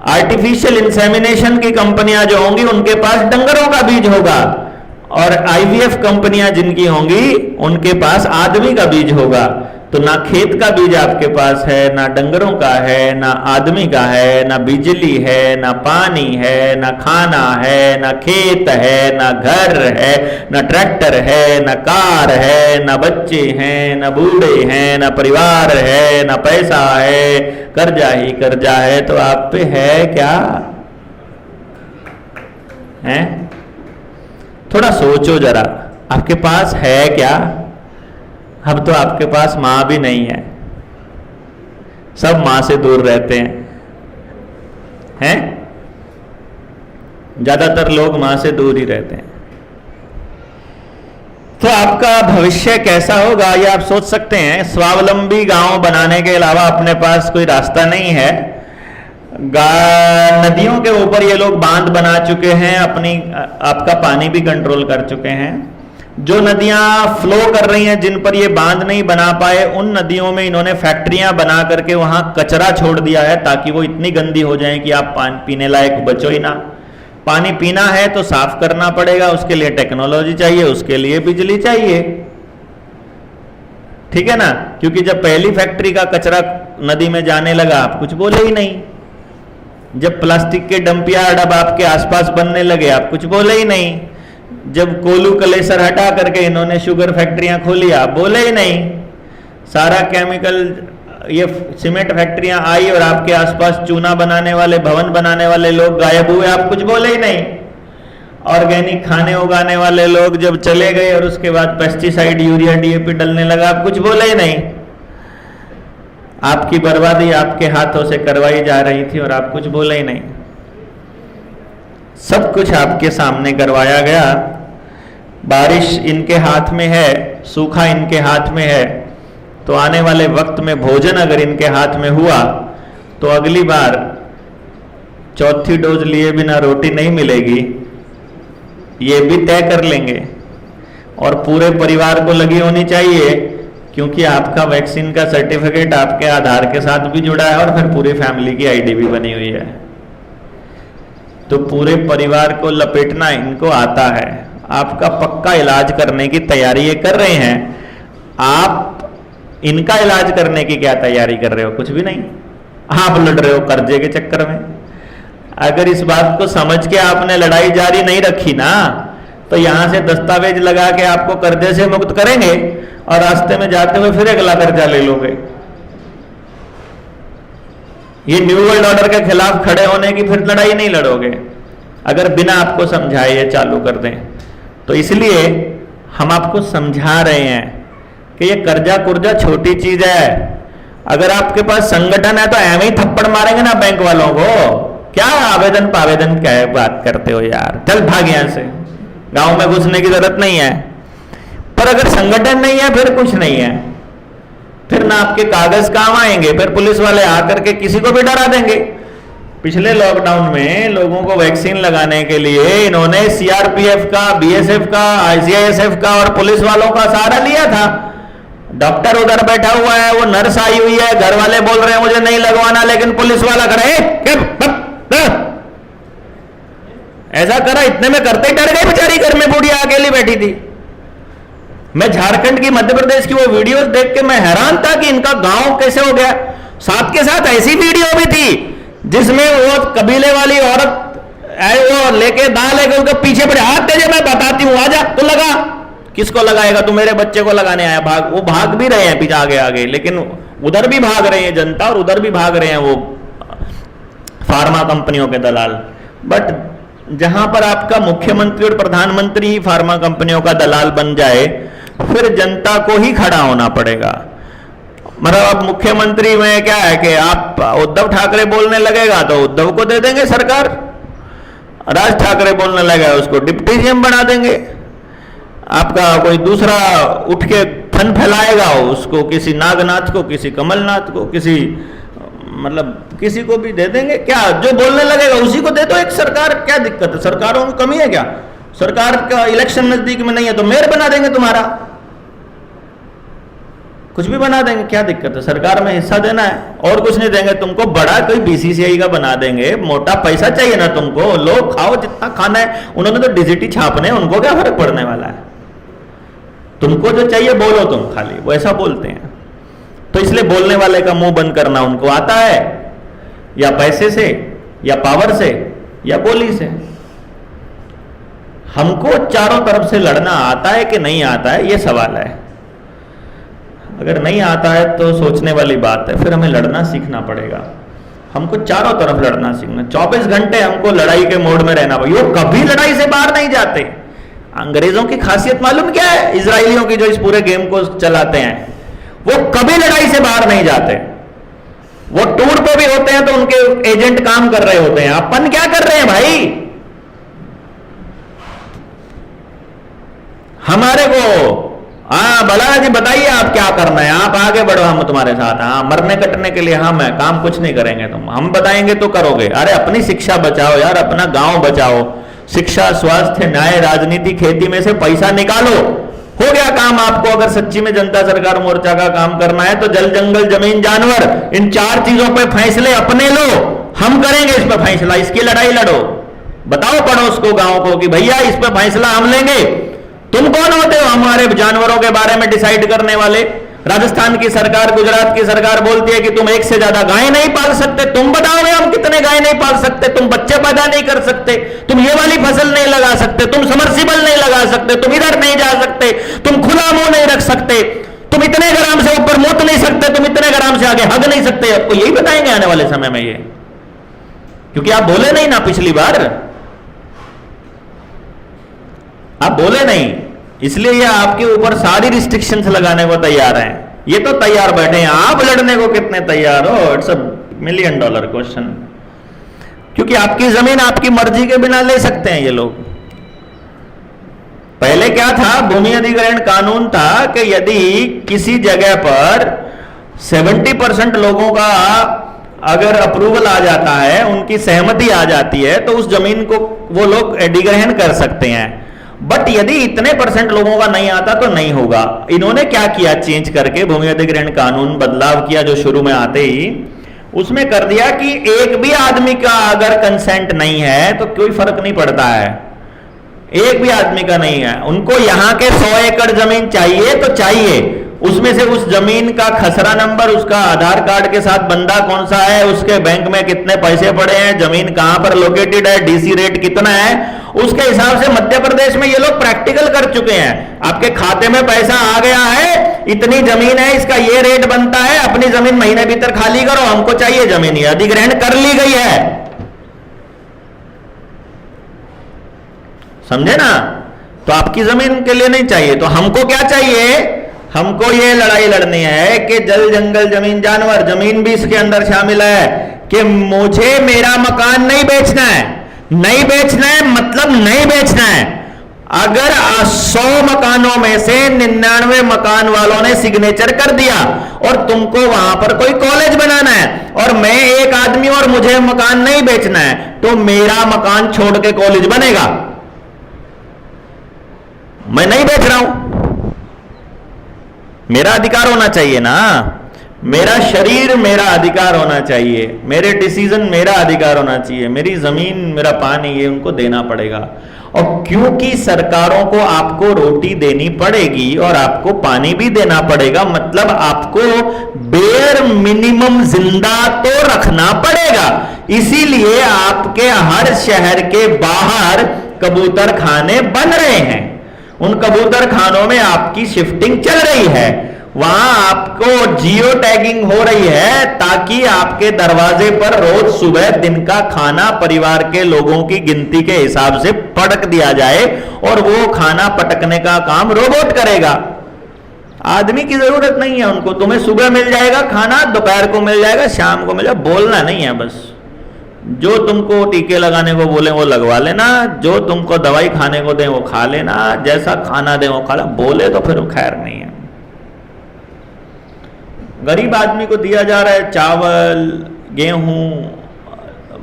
आर्टिफिशियल इंसेमिनेशन की कंपनियां जो होंगी, उनके पास डंगरों का बीज होगा। और आईवीएफ कंपनियां जिनकी होंगी, उनके पास आदमी का बीज होगा। तो ना खेत का बीज आपके पास है, ना डंगरों का है, ना आदमी का है, ना बिजली है, ना पानी है, ना खाना है, ना खेत है, ना घर है, ना ट्रैक्टर है, ना कार है, ना बच्चे हैं, ना बूढ़े हैं, ना परिवार है, ना पैसा है, कर्जा ही कर्जा है। तो आप पे है क्या? है? थोड़ा सोचो जरा, आपके पास है क्या? अब तो आपके पास मां भी नहीं है, सब मां से दूर रहते हैं। ज्यादातर लोग मां से दूर ही रहते हैं। तो आपका भविष्य कैसा होगा ये आप सोच सकते हैं। स्वावलंबी गांव बनाने के अलावा अपने पास कोई रास्ता नहीं है। नदियों के ऊपर ये लोग बांध बना चुके हैं, आपका पानी भी कंट्रोल कर चुके हैं। जो नदियां फ्लो कर रही हैं, जिन पर ये बांध नहीं बना पाए, उन नदियों में इन्होंने फैक्ट्रियां बना करके वहां कचरा छोड़ दिया है, ताकि वो इतनी गंदी हो जाए कि आप पानी पीने लायक बचो ही ना। पानी पीना है तो साफ करना पड़ेगा, उसके लिए टेक्नोलॉजी चाहिए, उसके लिए बिजली चाहिए। ठीक है ना? क्योंकि जब पहली फैक्ट्री का कचरा नदी में जाने लगा, आप कुछ बोले ही नहीं। जब प्लास्टिक के डंपियार्ड अब आपके आसपास बनने लगे, आप कुछ बोले ही नहीं। जब कोलू कलेसर हटा करके इन्होंने शुगर फैक्ट्रियां खोली, आप बोले ही नहीं। सारा केमिकल, ये सीमेंट फैक्ट्रियां आई और आपके आसपास चूना बनाने वाले, भवन बनाने वाले लोग गायब हुए, आप कुछ बोले ही नहीं। ऑर्गेनिक खाने उगाने वाले लोग जब चले गए और उसके बाद पेस्टिसाइड, यूरिया, डीएपी डलने लगा, आप कुछ बोले ही नहीं। आपकी बर्बादी आपके हाथों से करवाई जा रही थी और आप कुछ बोले ही नहीं। सब कुछ आपके सामने करवाया गया। बारिश इनके हाथ में है, सूखा इनके हाथ में है। तो आने वाले वक्त में भोजन अगर इनके हाथ में हुआ तो अगली बार चौथी डोज लिए बिना रोटी नहीं मिलेगी, ये भी तय कर लेंगे। और पूरे परिवार को लगी होनी चाहिए, क्योंकि आपका वैक्सीन का सर्टिफिकेट आपके आधार के साथ भी जुड़ा है और फिर पूरी फैमिली की आईडी भी बनी हुई है। तो पूरे परिवार को लपेटना इनको आता है। आपका पक्का इलाज करने की तैयारी ये कर रहे हैं। आप इनका इलाज करने की क्या तैयारी कर रहे हो? कुछ भी नहीं। आप लड़ रहे हो कर्जे के चक्कर में। अगर इस बात को समझ के आपने लड़ाई जारी नहीं रखी ना, तो यहां से दस्तावेज लगा के आपको कर्जे से मुक्त करेंगे और रास्ते में जाते हुए फिर अगला कर्जा ले लोगे। ये न्यू वर्ल्ड ऑर्डर के खिलाफ खड़े होने की फिर लड़ाई नहीं लड़ोगे अगर बिना आपको समझाए ये चालू कर दें। तो इसलिए हम आपको समझा रहे हैं कि ये कर्जा कुर्जा छोटी चीज है। अगर आपके पास संगठन है तो एवं ही थप्पड़ मारेंगे ना बैंक वालों को। क्या आवेदन पावेदन क्या है बात करते हो यार, चल भाग यहां से, गांव में घुसने की जरूरत नहीं है। पर अगर संगठन नहीं है फिर कुछ नहीं है, फिर ना आपके कागज काम आएंगे, फिर पुलिस वाले आकर के किसी को भी डरा देंगे। पिछले लॉकडाउन में लोगों को वैक्सीन लगाने के लिए इन्होंने सीआरपीएफ का, बीएसएफ का, आईसीआईएसएफ का और पुलिस वालों का सहारा लिया था। डॉक्टर उधर बैठा हुआ है, वो नर्स आई हुई है, घर वाले बोल रहे हैं मुझे नहीं लगवाना, लेकिन पुलिस वाला करे ऐसा करा, इतने में करते ही डर गए बेचारी, घर में बूढ़ी अकेली बैठी थी। मैं झारखंड की, मध्य प्रदेश की वो वीडियोस देख के मैं हैरान था कि इनका गांव कैसे हो गया। साथ के साथ ऐसी वीडियो भी थी जिसमें वो कबीले वाली औरत वो लेके दाल लेके उनके पीछे पड़े, हाथ तेजे मैं बताती हूं, आजा तो लगा। किसको लगाएगा? तू मेरे बच्चे को लगाने आया। भाग, वो भाग भी रहे हैं पीछे आगे आगे, लेकिन उधर भी भाग रहे हैं जनता और उधर भी भाग रहे हैं वो फार्मा कंपनियों के दलाल। बट जहां पर आपका मुख्यमंत्री और प्रधानमंत्री ही फार्मा कंपनियों का दलाल बन जाए, फिर जनता को ही खड़ा होना पड़ेगा। मतलब अब मुख्यमंत्री में क्या है कि आप उद्धव ठाकरे बोलने लगेगा तो उद्धव को दे देंगे सरकार, राज ठाकरे बोलने लगेगा उसको डिप्टी सीएम बना देंगे, आपका कोई दूसरा उठ के फन फैलाएगा उसको किसी नागनाथ को, किसी कमलनाथ को, किसी मतलब किसी को भी दे देंगे। क्या जो बोलने लगेगा उसी को दे दो एक सरकार, क्या दिक्कत है? सरकारों में कमी है क्या? सरकार का इलेक्शन नजदीक में नहीं है तो मेयर बना देंगे तुम्हारा, कुछ भी बना देंगे, क्या दिक्कत है? सरकार में हिस्सा देना है और कुछ नहीं देंगे तुमको, बड़ा कोई बीसीसीआई का बना देंगे, मोटा पैसा चाहिए ना तुमको, लो खाओ जितना खाना है। उन्होंने तो डिजिटी छापने, उनको क्या फर्क पड़ने वाला है? तुमको जो चाहिए बोलो तुम खाली, वो ऐसा बोलते हैं। तो इसलिए बोलने वाले का मुंह बंद करना उनको आता है, या पैसे से, या पावर से, या बोली से। हमको चारों तरफ से लड़ना आता है कि नहीं आता है, ये सवाल है। अगर नहीं आता है तो सोचने वाली बात है, फिर हमें लड़ना सीखना पड़ेगा। हमको चारों तरफ लड़ना सीखना, 24 घंटे हमको लड़ाई के मोड में रहना पड़ेगा। वो कभी लड़ाई से बाहर नहीं जाते। अंग्रेजों की खासियत मालूम क्या है? इजरायलियों की जो इस पूरे गेम को चलाते हैं, वो कभी लड़ाई से बाहर नहीं जाते। वो टूर पे भी होते हैं तो उनके एजेंट काम कर रहे होते हैं। अपन क्या कर रहे हैं भाई? हमारे को बलाना जी बताइए आप क्या करना है, आप आगे बढ़ो, हम तुम्हारे साथ। हाँ, मरने कटने के लिए हम है, काम कुछ नहीं करेंगे तुम, हम बताएंगे तो करोगे। अरे अपनी शिक्षा बचाओ यार, अपना गांव बचाओ। शिक्षा, स्वास्थ्य, न्याय, राजनीति, खेती में से पैसा निकालो, हो गया काम आपको। अगर सच्ची में जनता सरकार मोर्चा का काम करना है तो जल, जंगल, जमीन, जानवर, इन 4 चीजों पे फैसले अपने लो। हम करेंगे इस पे फैसला, इसकी लड़ाई लड़ो। बताओ पड़ोस को, गांव को कि भैया इस पे फैसला हम लेंगे। तुम कौन होते हो हमारे जानवरों के बारे में डिसाइड करने वाले? राजस्थान की सरकार, गुजरात की सरकार बोलती है कि तुम एक से ज्यादा गाय नहीं पाल सकते। तुम बताओगे हम कितने गाय नहीं पाल सकते? तुम बच्चे पैदा नहीं कर सकते, तुम ये वाली फसल नहीं लगा सकते, तुम समर्सिबल नहीं लगा सकते, तुम इधर नहीं जा सकते, तुम खुला मुंह नहीं रख सकते, तुम इतने ग्राम से ऊपर मुत नहीं सकते, तुम इतने ग्राम से आगे हग नहीं सकते। आपको यही बताएंगे आने वाले समय में ये, क्योंकि आप बोले नहीं ना पिछली बार, आप बोले नहीं, इसलिए ये आपके ऊपर सारी रिस्ट्रिक्शंस लगाने को तैयार हैं। ये तो तैयार बैठे हैं, आप लड़ने को कितने तैयार हो? It's a $1 million question. क्योंकि आपकी जमीन आपकी मर्जी के बिना ले सकते हैं ये लोग। पहले क्या था? भूमि अधिग्रहण कानून था कि यदि किसी जगह पर 70% लोगों का अगर अप्रूवल आ जाता है, उनकी सहमति आ जाती है, तो उस जमीन को वो लोग अधिग्रहण कर सकते हैं। बट यदि इतने % लोगों का नहीं आता तो नहीं होगा। इन्होंने क्या किया? चेंज करके भूमि अधिग्रहण कानून बदलाव किया जो शुरू में आते ही, उसमें कर दिया कि एक भी आदमी का अगर कंसेंट नहीं है तो कोई फर्क नहीं पड़ता है। एक भी आदमी का नहीं है, उनको यहां के 100 एकड़ जमीन चाहिए तो चाहिए, उसमें से उस जमीन का खसरा नंबर, उसका आधार कार्ड के साथ बंदा कौन सा है, उसके बैंक में कितने पैसे पड़े हैं, जमीन कहां पर लोकेटेड है, डीसी रेट कितना है, उसके हिसाब से मध्य प्रदेश में ये लोग प्रैक्टिकल कर चुके हैं। आपके खाते में पैसा आ गया है, इतनी जमीन है, इसका ये रेट बनता है, अपनी जमीन महीने भीतर खाली करो, हमको चाहिए जमीन। ये अधिग्रहण कर ली गई है, समझे ना? तो आपकी जमीन के लिए नहीं चाहिए, तो हमको क्या चाहिए? हमको ये लड़ाई लड़नी है कि जल, जंगल, जमीन, जानवर, जमीन भी इसके अंदर शामिल है कि मुझे मेरा मकान नहीं बेचना है। नहीं बेचना है मतलब नहीं बेचना है। अगर 100 मकानों में से 99 मकान वालों ने सिग्नेचर कर दिया और तुमको वहां पर कोई कॉलेज बनाना है और मैं एक आदमी और मुझे मकान नहीं बेचना है, तो मेरा मकान छोड़ के कॉलेज बनेगा। मैं नहीं बेच रहा हूं, मेरा अधिकार होना चाहिए ना। मेरा शरीर मेरा अधिकार होना चाहिए, मेरे डिसीजन मेरा अधिकार होना चाहिए, मेरी जमीन, मेरा पानी, ये उनको देना पड़ेगा। और क्योंकि सरकारों को आपको रोटी देनी पड़ेगी और आपको पानी भी देना पड़ेगा, मतलब आपको बेयर मिनिमम जिंदा तो रखना पड़ेगा। इसीलिए आपके हर शहर के बाहर कबूतर खाने बन रहे हैं। उन कबूतर खानों में आपकी शिफ्टिंग चल रही है, वहां आपको जियो टैगिंग हो रही है ताकि आपके दरवाजे पर रोज सुबह दिन का खाना परिवार के लोगों की गिनती के हिसाब से पटक दिया जाए और वो खाना पटकने का काम रोबोट करेगा। आदमी की जरूरत नहीं है उनको। तुम्हें सुबह मिल जाएगा खाना, दोपहर को मिल जाएगा, शाम को मिल जाएगा, बोलना नहीं है बस। जो तुमको टीके लगाने को बोले वो लगवा लेना, जो तुमको दवाई खाने को दें वो खा लेना, जैसा खाना दें वो खा लेना, बोले तो फिर खैर नहीं है। गरीब आदमी को दिया जा रहा है चावल, गेहूं,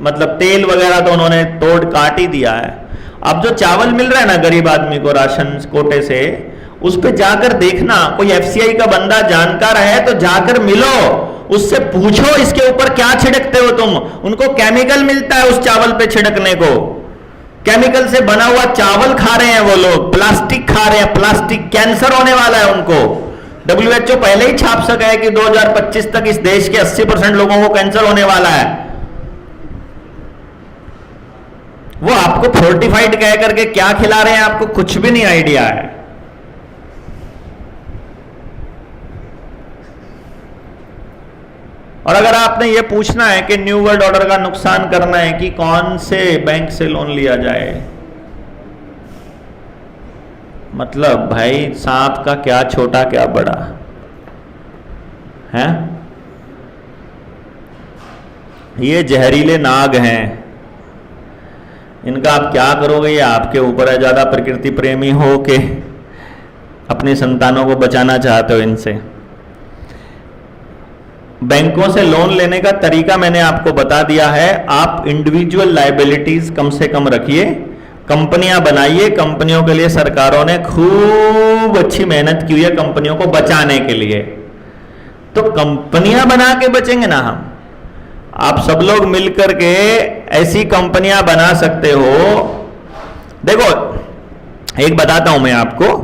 मतलब तेल वगैरह तो उन्होंने तोड़ काट ही दिया है। अब जो चावल मिल रहा है ना गरीब आदमी को राशन कोटे से, उस पे जाकर देखना, कोई एफसीआई का बंदा जानकार है तो जाकर मिलो, उससे पूछो इसके ऊपर क्या छिड़कते हो तुम। उनको केमिकल मिलता है उस चावल पे छिड़कने को, केमिकल से बना हुआ चावल खा रहे हैं वो लोग, प्लास्टिक खा रहे हैं, प्लास्टिक, कैंसर होने वाला है उनको। WHO पहले ही छाप सका है कि 2025 तक इस देश के 80% लोगों को कैंसर होने वाला है। वो आपको फोर्टिफाइड कह करके क्या खिला रहे हैं आपको कुछ भी नहीं आइडिया है। और अगर आपने ये पूछना है कि न्यू वर्ल्ड ऑर्डर का नुकसान करना है कि कौन से बैंक से लोन लिया जाए, मतलब भाई सांप का क्या छोटा क्या बड़ा है, ये जहरीले नाग हैं, इनका आप क्या करोगे ये आपके ऊपर है। ज्यादा प्रकृति प्रेमी हो के अपनी संतानों को बचाना चाहते हो इनसे। बैंकों से लोन लेने का तरीका मैंने आपको बता दिया है। आप इंडिविजुअल लायबिलिटीज कम से कम रखिए, कंपनियां बनाइए। कंपनियों के लिए सरकारों ने खूब अच्छी मेहनत की हुई है कंपनियों को बचाने के लिए, तो कंपनियां बना के बचेंगे ना हम। आप सब लोग मिलकर के ऐसी कंपनियां बना सकते हो। देखो एक बताता हूं मैं आपको,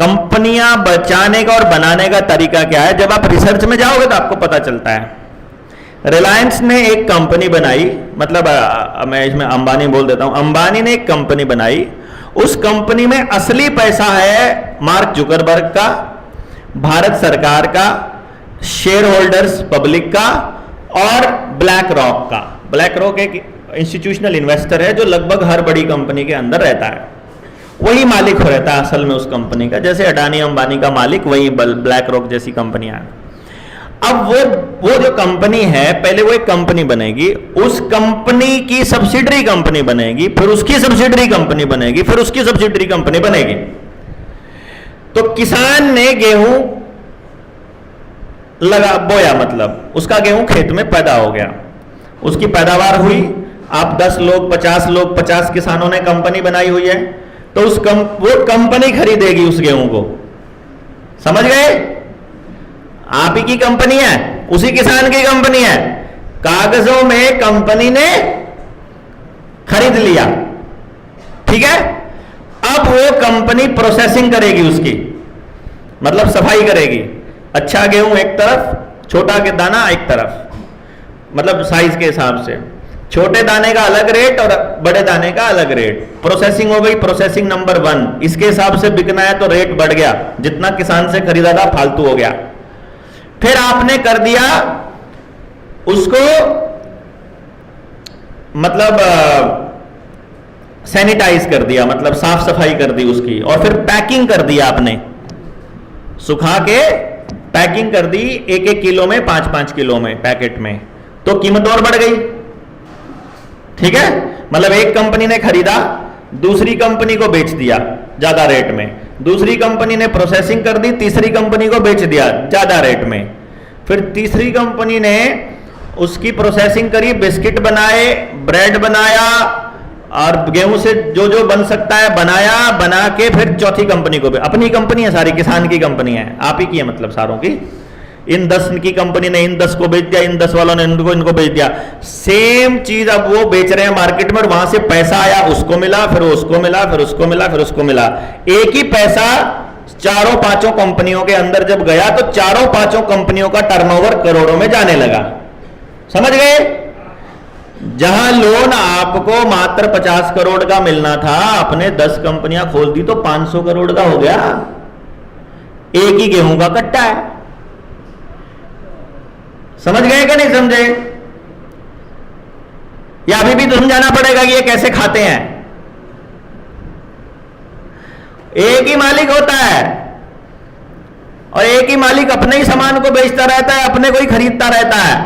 कंपनियां बचाने का और बनाने का तरीका क्या है। जब आप रिसर्च में जाओगे तो आपको पता चलता है। रिलायंस ने एक कंपनी बनाई, मतलब मैं इसमें अंबानी बोल देता हूं, अंबानी ने एक कंपनी बनाई। उस कंपनी में असली पैसा है मार्क जुकरबर्ग का, भारत सरकार का, शेयर होल्डर्स पब्लिक का और ब्लैक रॉक का। ब्लैक रॉक एक इंस्टीट्यूशनल इन्वेस्टर है जो लगभग हर बड़ी कंपनी के अंदर रहता है, वही मालिक हो रहता है असल में उस कंपनी का। जैसे अडानी अंबानी का मालिक वही ब्लैक रॉक जैसी कंपनियां हैं। अब वो जो कंपनी है, पहले वो एक कंपनी बनेगी, उस कंपनी की सब्सिडरी कंपनी बनेगी, फिर उसकी सब्सिडरी कंपनी बनेगी, फिर उसकी सब्सिडरी कंपनी बनेगी। तो किसान ने गेहूं बोया, मतलब उसका गेहूं खेत में पैदा हो गया, उसकी पैदावार हुई। आप 10 लोग 50 लोग 50 किसानों ने कंपनी बनाई हुई है, तो वो कंपनी खरीदेगी उस गेहूं को। समझ गए? आप ही की कंपनी है, उसी किसान की कंपनी है, कागजों में कंपनी ने खरीद लिया, ठीक है। अब वो कंपनी प्रोसेसिंग करेगी उसकी, मतलब सफाई करेगी। अच्छा गेहूं एक तरफ, छोटा के दाना एक तरफ, मतलब साइज के हिसाब से, छोटे दाने का अलग रेट और बड़े दाने का अलग रेट। प्रोसेसिंग हो गई, प्रोसेसिंग नंबर 1, इसके हिसाब से बिकना है तो रेट बढ़ गया, जितना किसान से खरीदा था फालतू हो गया। फिर आपने कर दिया उसको, मतलब सैनिटाइज कर दिया, मतलब साफ सफाई कर दी उसकी, और फिर पैकिंग कर दिया आपने, सुखा के पैकिंग कर दी 1-1 किलो में, 5-5 किलो में पैकेट में, तो कीमत और बढ़ गई, ठीक है। मतलब एक कंपनी ने खरीदा, दूसरी कंपनी को बेच दिया ज्यादा रेट में, दूसरी कंपनी ने प्रोसेसिंग कर दी, तीसरी कंपनी को बेच दिया ज्यादा रेट में, फिर तीसरी कंपनी ने उसकी प्रोसेसिंग करी, बिस्किट बनाए, ब्रेड बनाया, और गेहूं से जो जो बन सकता है बनाया, बना के फिर चौथी कंपनी को भी, अपनी कंपनी है सारी, किसान की कंपनी है, आप ही की है मतलब सारों की। इन 10 की कंपनी ने इन 10 को बेच दिया, इन 10 वालों ने इनको बेच दिया। सेम चीज अब वो बेच रहे हैं मार्केट में, और वहां से पैसा आया, उसको मिला, फिर उसको मिला, फिर उसको मिला, फिर उसको मिला। एक ही पैसा चारों पांचों कंपनियों के अंदर जब गया तो चारों पांचों कंपनियों का टर्नओवर करोड़ों में जाने लगा। समझ गए? जहां लोन आपको मात्र 50 करोड़ का मिलना था, आपने 10 कंपनियां खोल दी तो 500 करोड़ का हो गया। एक ही गेहूं का कट्टा है। समझ गए कि नहीं समझे? या अभी भी तो समझाना पड़ेगा कि ये कैसे खाते हैं? एक ही मालिक होता है और एक ही मालिक अपने ही सामान को बेचता रहता है, अपने को ही खरीदता रहता है,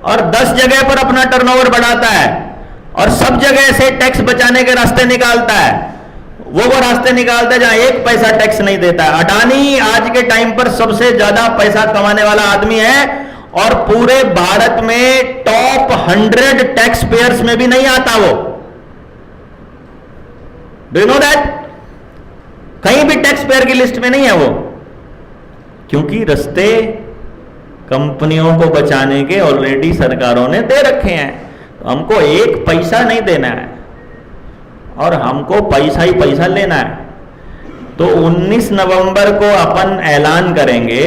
और 10 जगह पर अपना टर्नओवर बढ़ाता है, और सब जगह से टैक्स बचाने के रास्ते निकालता है। वो रास्ते निकालता है जहां एक पैसा टैक्स नहीं देता है। अडानी आज के टाइम पर सबसे ज्यादा पैसा कमाने वाला आदमी है, और पूरे भारत में टॉप 100 टैक्स पेयर्स में भी नहीं आता वो। Do you know that? कहीं भी टैक्स पेयर की लिस्ट में नहीं है वो, क्योंकि रास्ते कंपनियों को बचाने के ऑलरेडी सरकारों ने दे रखे हैं। तो हमको एक पैसा नहीं देना है और हमको पैसा ही पैसा लेना है। तो 19 नवंबर को अपन ऐलान करेंगे,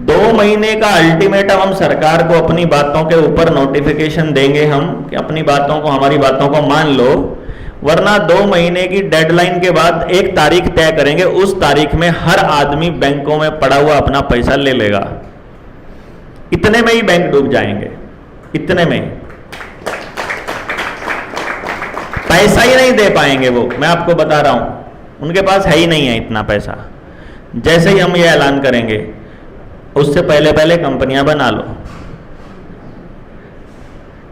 2 महीने का अल्टीमेटम हम सरकार को अपनी बातों के ऊपर नोटिफिकेशन देंगे हम कि अपनी बातों को, हमारी बातों को मान लो, वरना 2 महीने की डेडलाइन के बाद एक तारीख तय करेंगे, उस तारीख में हर आदमी बैंकों में पड़ा हुआ अपना पैसा ले लेगा। इतने में ही बैंक डूब जाएंगे, इतने में ही पैसा ही नहीं दे पाएंगे वो। मैं आपको बता रहा हूं, उनके पास है ही नहीं है इतना पैसा। जैसे ही हम ये ऐलान करेंगे उससे पहले पहले कंपनियां बना लो।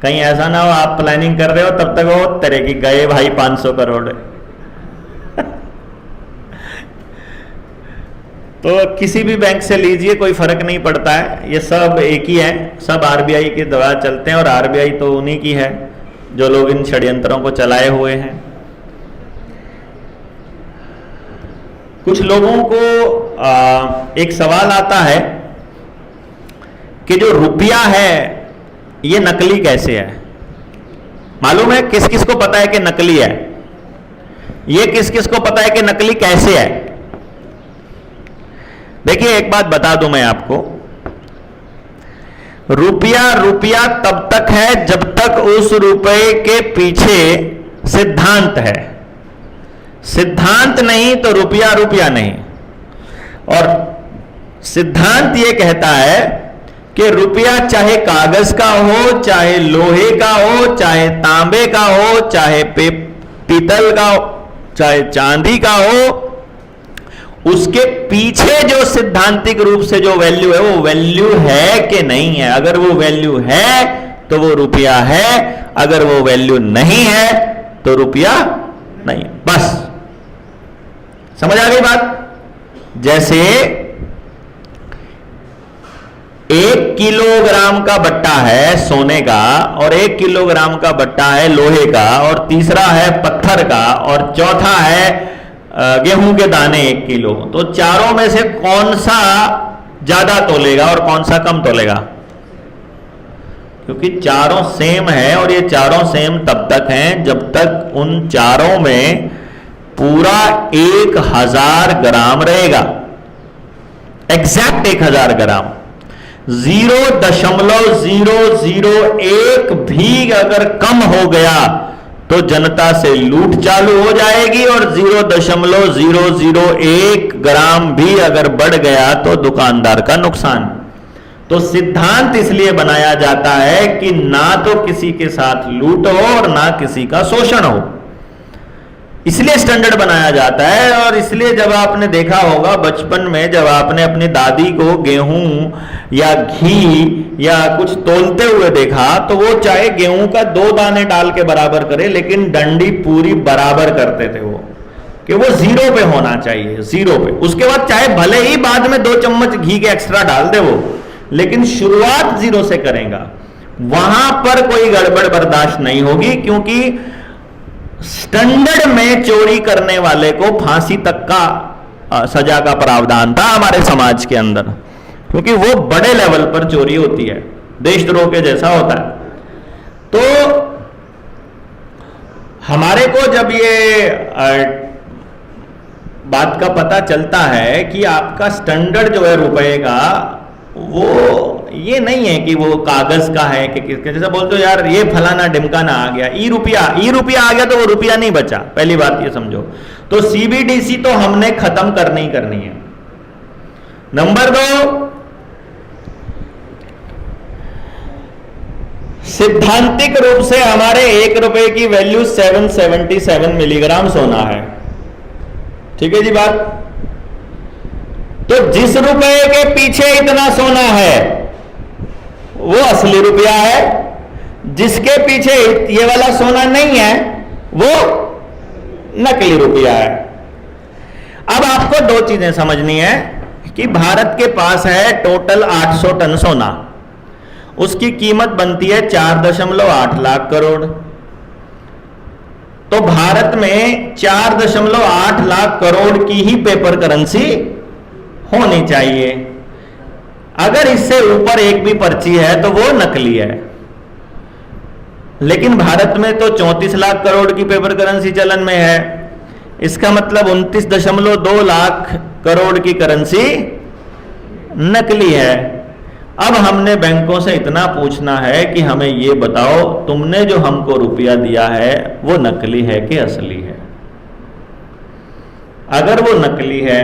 कहीं ऐसा ना हो आप प्लानिंग कर रहे हो तब तक वो तेरे की गए भाई 500 करोड़। तो किसी भी बैंक से लीजिए, कोई फर्क नहीं पड़ता है, ये सब एक ही है, सब आरबीआई के द्वारा चलते हैं, और आरबीआई तो उन्हीं की है जो लोग इन षड्यंत्रों को चलाए हुए हैं। कुछ लोगों को एक सवाल आता है कि जो रुपया है ये नकली कैसे है? मालूम है किस किस को पता है कि नकली है? ये किस किस को पता है कि नकली कैसे है? देखिए एक बात बता दूं मैं आपको, रुपया तब तक है जब तक उस रुपए के पीछे सिद्धांत है। सिद्धांत नहीं तो रुपया नहीं। और सिद्धांत ये कहता है कि रुपया चाहे कागज का हो, चाहे लोहे का हो, चाहे तांबे का हो, चाहे पीतल का हो, चाहे चांदी का हो, उसके पीछे जो सिद्धांतिक रूप से जो वैल्यू है वो वैल्यू है कि नहीं है। अगर वो वैल्यू है तो वो रुपया है, अगर वो वैल्यू नहीं है तो रुपया नहीं। बस समझ आ गई बात? जैसे 1 किलोग्राम का बट्टा है सोने का, और 1 किलोग्राम का बट्टा है लोहे का, और तीसरा है पत्थर का, और चौथा है गेहूं के दाने 1 किलो। तो चारों में से कौन सा ज्यादा तोलेगा और कौन सा कम तोलेगा? क्योंकि चारों सेम है, और ये चारों सेम तब तक हैं जब तक उन चारों में पूरा 1000 ग्राम रहेगा। एग्जैक्ट 1000 ग्राम, 0.001 भी अगर कम हो गया तो जनता से लूट चालू हो जाएगी, और 0.001 ग्राम भी अगर बढ़ गया तो दुकानदार का नुकसान। तो सिद्धांत इसलिए बनाया जाता है कि ना तो किसी के साथ लूट हो और ना किसी का शोषण हो, इसलिए स्टैंडर्ड बनाया जाता है। और इसलिए जब आपने देखा होगा बचपन में, जब आपने अपनी दादी को गेहूं या घी या कुछ तोलते हुए देखा, तो वो चाहे गेहूं का 2 दाने डाल के बराबर करे, लेकिन डंडी पूरी बराबर करते थे वो, कि वो 0 पे होना चाहिए, 0 पे। उसके बाद चाहे भले ही बाद में 2 चम्मच घी के एक्स्ट्रा डाल दे वो, लेकिन शुरुआत 0 से करेगा। वहां पर कोई गड़बड़ बर्दाश्त नहीं होगी, क्योंकि स्टैंडर्ड में चोरी करने वाले को फांसी तक का सजा का प्रावधान था हमारे समाज के अंदर। क्योंकि वो बड़े लेवल पर चोरी होती है, देशद्रोह के जैसा होता है। तो हमारे को जब ये बात का पता चलता है कि आपका स्टैंडर्ड जो है रुपए का, वो ये नहीं है कि वो कागज का है कि जैसा बोलते हो यार ये फलाना ढिमकाना आ गया, ई रुपया आ गया तो वो रुपया नहीं बचा, पहली बात ये समझो। तो सीबीडीसी तो हमने खत्म करनी ही करनी है। नंबर 2, सिद्धांतिक रूप से हमारे 1 रुपए की वैल्यू 777 मिलीग्राम सोना है। ठीक है जी बात। तो जिस रुपए के पीछे इतना सोना है वो असली रुपया है, जिसके पीछे ये वाला सोना नहीं है वो नकली रुपया है। अब आपको 2 चीजें समझनी है कि भारत के पास है टोटल 800 टन सोना, उसकी कीमत बनती है 4.8 लाख करोड़। तो भारत में 4.8 लाख करोड़ की ही पेपर करेंसी होनी चाहिए। अगर इससे ऊपर एक भी पर्ची है तो वो नकली है। लेकिन भारत में तो 34 लाख करोड़ की पेपर करेंसी चलन में है, इसका मतलब 29.2 लाख करोड़ की करेंसी नकली है। अब हमने बैंकों से इतना पूछना है कि हमें ये बताओ तुमने जो हमको रुपया दिया है वो नकली है कि असली है। अगर वो नकली है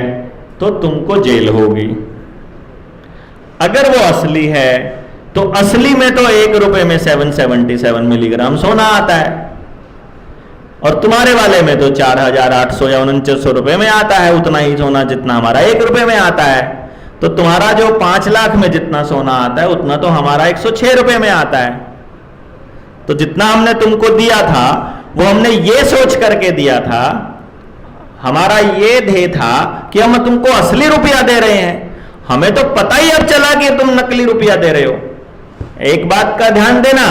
तो तुमको जेल होगी, अगर वो असली है तो असली में तो 1 रुपए में 777 मिलीग्राम सोना आता है और तुम्हारे वाले में तो 4,800 या 4,900 रुपए में आता है उतना ही सोना जितना हमारा 1 रुपए में आता है। तो तुम्हारा जो 5 लाख में जितना सोना आता है उतना तो हमारा 106 रुपए में आता है। तो जितना हमने तुमको दिया था वो हमने ये सोच करके दिया था, हमारा ये ध्येय था कि हम तुमको असली रुपया दे रहे हैं। हमें तो पता ही अब चला कि तुम नकली रुपया दे रहे हो। एक बात का ध्यान देना,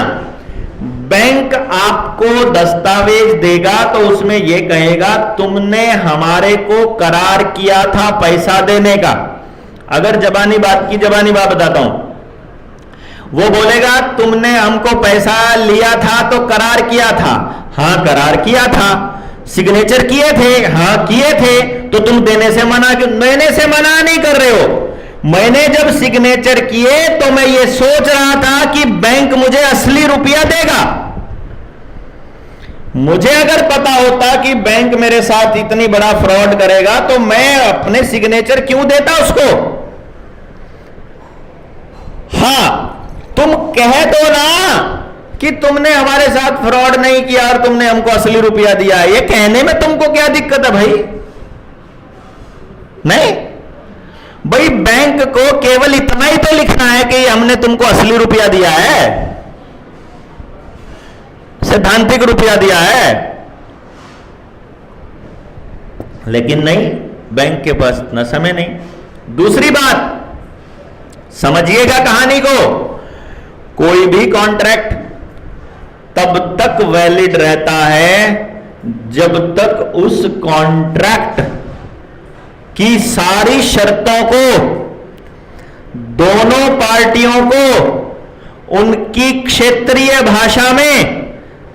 बैंक आपको दस्तावेज देगा तो उसमें यह कहेगा तुमने हमारे को करार किया था पैसा देने का। अगर जबानी बात की जबानी बात बताता हूं, वो बोलेगा तुमने हमको पैसा लिया था तो करार किया था। हाँ करार किया था। सिग्नेचर किए थे? हाँ किए थे। तो तुम देने से मना क्यों? देने से मना नहीं कर रहे हो। मैंने जब सिग्नेचर किए तो मैं ये सोच रहा था कि बैंक मुझे असली रुपया देगा। मुझे अगर पता होता कि बैंक मेरे साथ इतनी बड़ा फ्रॉड करेगा तो मैं अपने सिग्नेचर क्यों देता उसको। हां तुम कह दो ना कि तुमने हमारे साथ फ्रॉड नहीं किया और तुमने हमको असली रुपया दिया है, ये कहने में तुमको क्या दिक्कत है भाई? नहीं भाई, बैंक को केवल इतना ही तो लिखना है कि हमने तुमको असली रुपया दिया है, सैद्धांतिक रुपया दिया है। लेकिन नहीं, बैंक के पास इतना समय नहीं। दूसरी बात समझिएगा कहानी को, कोई भी कॉन्ट्रैक्ट तब तक वैलिड रहता है जब तक उस कॉन्ट्रैक्ट की सारी शर्तों को दोनों पार्टियों को उनकी क्षेत्रीय भाषा में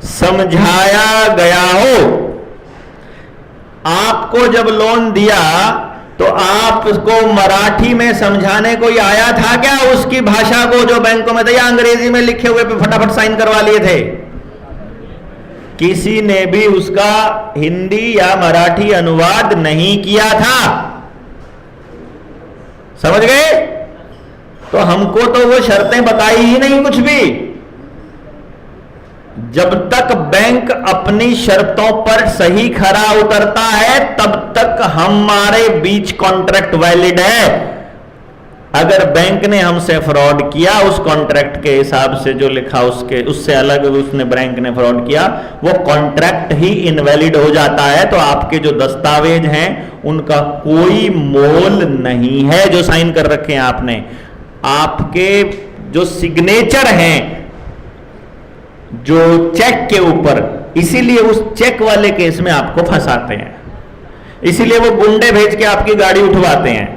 समझाया गया हो। आपको जब लोन दिया तो आपको मराठी में समझाने कोई आया था क्या? उसकी भाषा को जो बैंकों में था या अंग्रेजी में लिखे हुए पे फटाफट साइन करवा लिए थे? किसी ने भी उसका हिंदी या मराठी अनुवाद नहीं किया था। समझ गए? तो हमको तो वो शर्तें बताई ही नहीं कुछ भी। जब तक बैंक अपनी शर्तों पर सही खरा उतरता है तब तक हमारे बीच कॉन्ट्रैक्ट वैलिड है। अगर बैंक ने हमसे फ्रॉड किया, उस कॉन्ट्रैक्ट के हिसाब से जो लिखा उससे अलग उसने बैंक ने फ्रॉड किया, वो कॉन्ट्रैक्ट ही इनवैलिड हो जाता है। तो आपके जो दस्तावेज हैं उनका कोई मोल नहीं है जो साइन कर रखे हैं आपने। आपके जो सिग्नेचर हैं जो चेक के ऊपर, इसीलिए उस चेक वाले केस में आपको फंसाते हैं, इसीलिए वो गुंडे भेज के आपकी गाड़ी उठवाते हैं,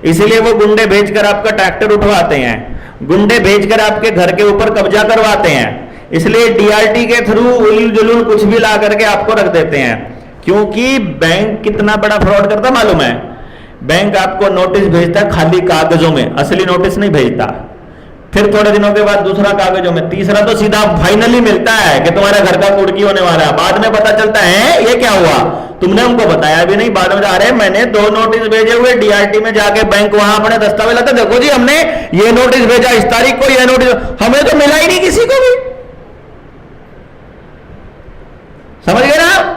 इसलिए वो गुंडे भेजकर आपका ट्रैक्टर उठवाते हैं, गुंडे भेजकर आपके घर के ऊपर कब्जा करवाते हैं, इसलिए डीआरटी के थ्रू उल जुलूल कुछ भी ला करके आपको रख देते हैं। क्योंकि बैंक कितना बड़ा फ्रॉड करता मालूम है? बैंक आपको नोटिस भेजता है खाली कागजों में, असली नोटिस नहीं भेजता। फिर थोड़े दिनों के बाद दूसरा कागजों में, तीसरा तो सीधा फाइनली मिलता है कि तुम्हारे घर का कुड़की होने वाला है। बाद में पता चलता है ये क्या हुआ, तुमने हमको बताया भी नहीं। बाद में अरे मैंने 2 नोटिस भेजे हुए, डीआरटी में जाके बैंक वहां अपने दस्तावेज लाते, देखो जी हमने ये नोटिस भेजा इस तारीख को, ये नोटिस, हमें तो मिला ही नहीं किसी को भी। समझ गए ना?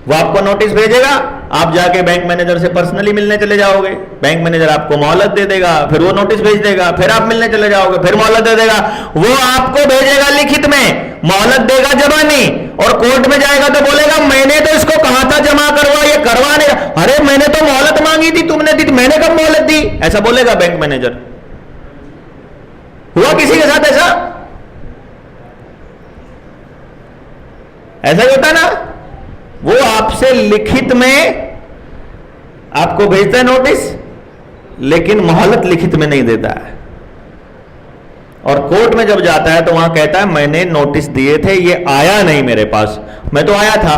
वो आपको नोटिस भेजेगा, आप जाके बैंक मैनेजर से पर्सनली मिलने चले जाओगे, बैंक मैनेजर आपको मोहलत दे देगा, फिर वो नोटिस भेज देगा, फिर आप मिलने चले जाओगे, फिर मोहलत दे देगा। वो आपको भेजेगा लिखित में, मोहलत देगा जबानी, और कोर्ट में जाएगा तो बोलेगा मैंने तो इसको कहा था जमा करवा, ये करवा नहीं, अरे मैंने तो मोहलत मांगी थी, तुमने दी, मैंने कब मोहलत दी, ऐसा बोलेगा बैंक मैनेजर। हुआ किसी के साथ ऐसा? ऐसा ही होता ना? वो आपसे लिखित में आपको भेजता है नोटिस, लेकिन मोहलत लिखित में नहीं देता है। और कोर्ट में जब जाता है तो वहां कहता है मैंने नोटिस दिए थे, ये आया नहीं मेरे पास। मैं तो आया था।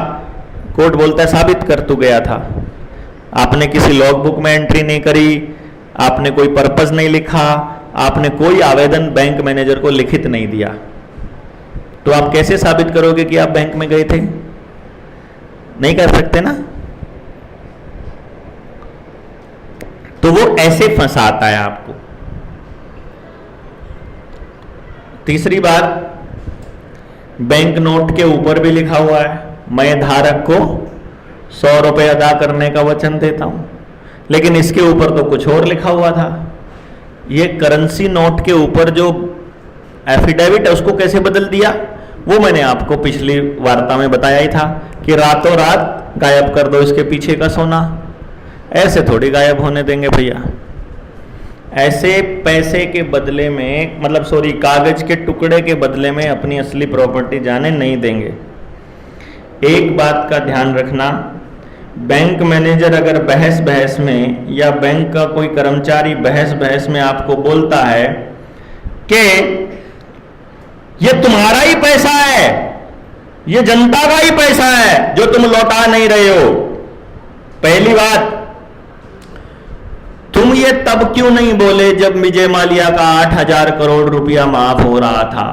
कोर्ट बोलता है साबित कर, तू गया था, आपने किसी लॉग बुक में एंट्री नहीं करी, आपने कोई पर्पस नहीं लिखा, आपने कोई आवेदन बैंक मैनेजर को लिखित नहीं दिया, तो आप कैसे साबित करोगे कि आप बैंक में गए थे? नहीं कर सकते ना। तो वो ऐसे फंसाता है आपको। तीसरी बात, बैंक नोट के ऊपर भी लिखा हुआ है मैं धारक को 100 रुपए अदा करने का वचन देता हूं, लेकिन इसके ऊपर तो कुछ और लिखा हुआ था। ये करेंसी नोट के ऊपर जो एफिडेविट है उसको कैसे बदल दिया, वो मैंने आपको पिछली वार्ता में बताया ही था कि रातों रात गायब कर दो इसके पीछे का सोना। ऐसे थोड़ी गायब होने देंगे भैया, ऐसे पैसे के बदले में, मतलब सॉरी, कागज के टुकड़े के बदले में अपनी असली प्रॉपर्टी जाने नहीं देंगे। एक बात का ध्यान रखना, बैंक मैनेजर अगर बहस बहस में या बैंक का कोई कर्मचारी बहस बहस में आपको बोलता है कि ये तुम्हारा ही पैसा है, ये जनता का ही पैसा है जो तुम लौटा नहीं रहे हो, पहली बात, तुम ये तब क्यों नहीं बोले जब विजय माल्या का 8,000 करोड़ रुपया माफ हो रहा था,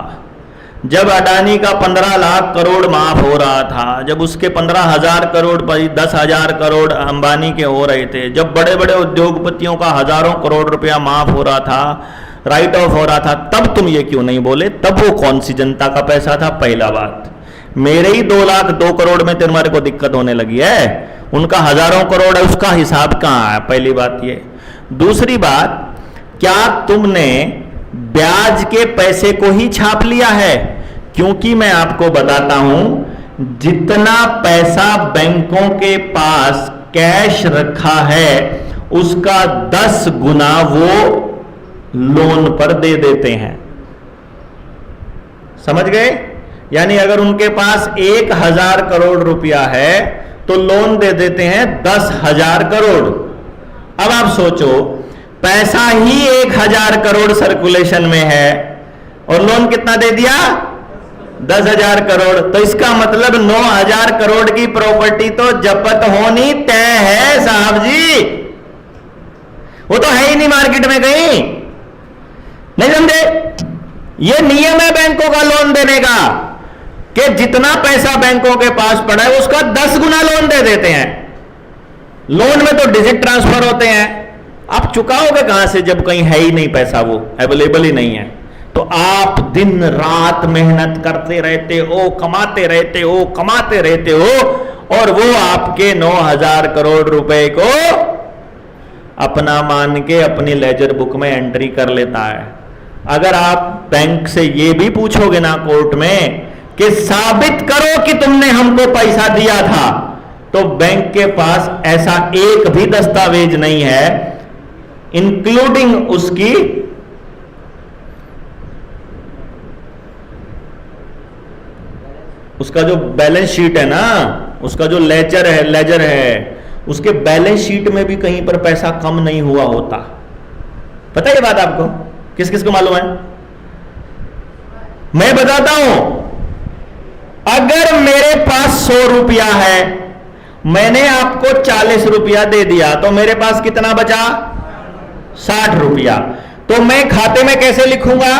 जब अडानी का 15 लाख करोड़ माफ हो रहा था, जब उसके 15,000 करोड़ 10,000 करोड़ अंबानी के हो रहे थे, जब बड़े बड़े उद्योगपतियों का हजारों करोड़ रुपया माफ हो रहा था, राइट ऑफ हो रहा था, तब तुम ये क्यों नहीं बोले? तब वो कौन सी जनता का पैसा था? पहला बात, मेरे ही 2 लाख 2 करोड़ में तुम्हारे को दिक्कत होने लगी है, उनका हजारों करोड़ है, उसका हिसाब कहां है? पहली बात ये। दूसरी बात, क्या तुमने ब्याज के पैसे को ही छाप लिया है? क्योंकि मैं आपको बताता हूं, जितना पैसा बैंकों के पास कैश रखा है उसका 10 गुना वो लोन पर दे देते हैं। समझ गए? यानी अगर उनके पास 1,000 करोड़ रुपया है तो लोन दे देते हैं 10,000 करोड़। अब आप सोचो, पैसा ही 1,000 करोड़ सर्कुलेशन में है और लोन कितना दे दिया? 10,000 करोड़। तो इसका मतलब 9,000 करोड़ की प्रॉपर्टी तो जब्त होनी तय है साहब जी, वो तो है ही नहीं मार्केट में कहीं। नहीं समझे? ये नियम है बैंकों का लोन देने का कि जितना पैसा बैंकों के पास पड़ा है उसका 10 गुना लोन दे देते हैं। लोन में तो डिजिट ट्रांसफर होते हैं, आप चुकाओगे कहां से जब कहीं है ही नहीं पैसा, वो अवेलेबल ही नहीं है। तो आप दिन रात मेहनत करते रहते हो, कमाते रहते हो, कमाते रहते हो, और वो आपके 9,000 करोड़ रुपए को अपना मान के अपनी लेजर बुक में एंट्री कर लेता है। अगर आप बैंक से ये भी पूछोगे ना कोर्ट में कि साबित करो कि तुमने हमको पैसा दिया था, तो बैंक के पास ऐसा एक भी दस्तावेज नहीं है, इंक्लूडिंग उसका जो बैलेंस शीट है ना, उसका जो लेजर है उसके बैलेंस शीट में भी कहीं पर पैसा कम नहीं हुआ होता। पता है ये बात आपको? किस किस को मालूम है? मैं बताता हूं, अगर मेरे पास 100 रुपया है, मैंने आपको 40 रुपया दे दिया, तो मेरे पास कितना बचा? 60 रुपया। तो मैं खाते में कैसे लिखूंगा?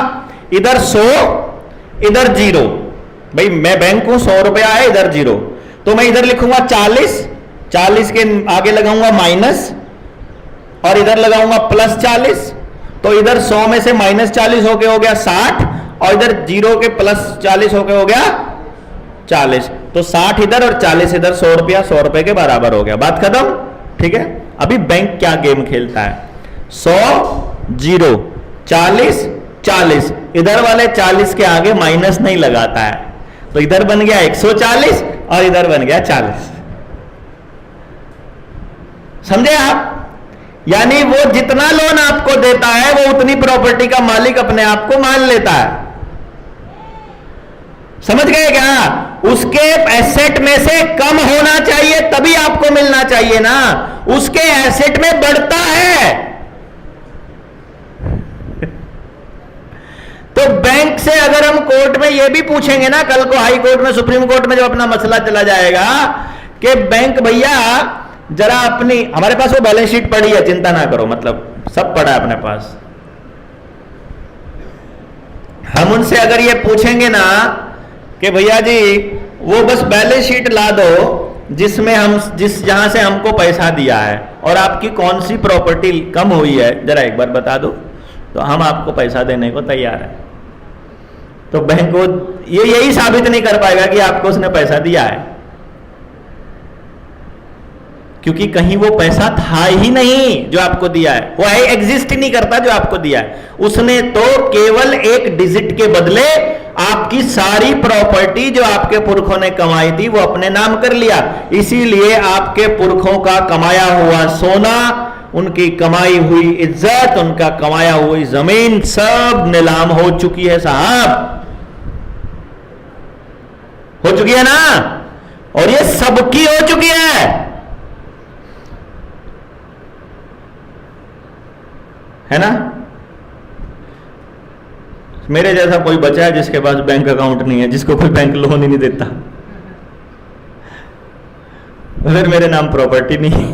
इधर 100 इधर 0। भाई मैं बैंक हूं, 100 रुपया है, इधर 0, तो मैं इधर लिखूंगा 40 के आगे लगाऊंगा माइनस, और इधर लगाऊंगा +40। तो इधर 100 में से -40 होके हो गया 60, और इधर 0 के +40 होके हो गया 40। तो 60 इधर और 40 इधर, 100 रुपया 100 रुपए के बराबर हो गया। बात खत्म। ठीक है। अभी बैंक क्या गेम खेलता है? 100 0 40 40, इधर वाले 40 के आगे माइनस नहीं लगाता है, तो इधर बन गया 140 और इधर बन गया 40। समझे आप? यानी वो जितना लोन आपको देता है वो उतनी प्रॉपर्टी का मालिक अपने आप को मान लेता है। समझ गए क्या? उसके एसेट में से कम होना चाहिए तभी आपको मिलना चाहिए ना, उसके एसेट में बढ़ता है। तो बैंक से अगर हम कोर्ट में यह भी पूछेंगे ना, कल को हाई कोर्ट में, सुप्रीम कोर्ट में जब अपना मसला चला जाएगा कि बैंक भैया जरा अपनी, हमारे पास वो बैलेंस शीट पड़ी है, चिंता ना करो, मतलब सब पड़ा है अपने पास। हम उनसे अगर ये पूछेंगे ना कि भैया जी वो बस बैलेंस शीट ला दो जिसमें हम जहां से हमको पैसा दिया है और आपकी कौन सी प्रॉपर्टी कम हुई है जरा एक बार बता दो, तो हम आपको पैसा देने को तैयार है। तो बैंक को ये यही साबित नहीं कर पाएगा कि आपको उसने पैसा दिया है, क्योंकि कहीं वो पैसा था ही नहीं जो आपको दिया है, वो एग्जिस्ट ही नहीं करता जो आपको दिया है। उसने तो केवल एक डिजिट के बदले आपकी सारी प्रॉपर्टी जो आपके पुरखों ने कमाई थी वो अपने नाम कर लिया। इसीलिए आपके पुरखों का कमाया हुआ सोना, उनकी कमाई हुई इज्जत, उनका कमाया हुई जमीन सब नीलाम हो चुकी है साहब, हो चुकी है ना, और ये सबकी हो चुकी है ना। मेरे जैसा कोई बचा है जिसके पास बैंक अकाउंट नहीं है, जिसको कोई बैंक लोन ही नहीं देता, फिर मेरे नाम प्रॉपर्टी नहीं।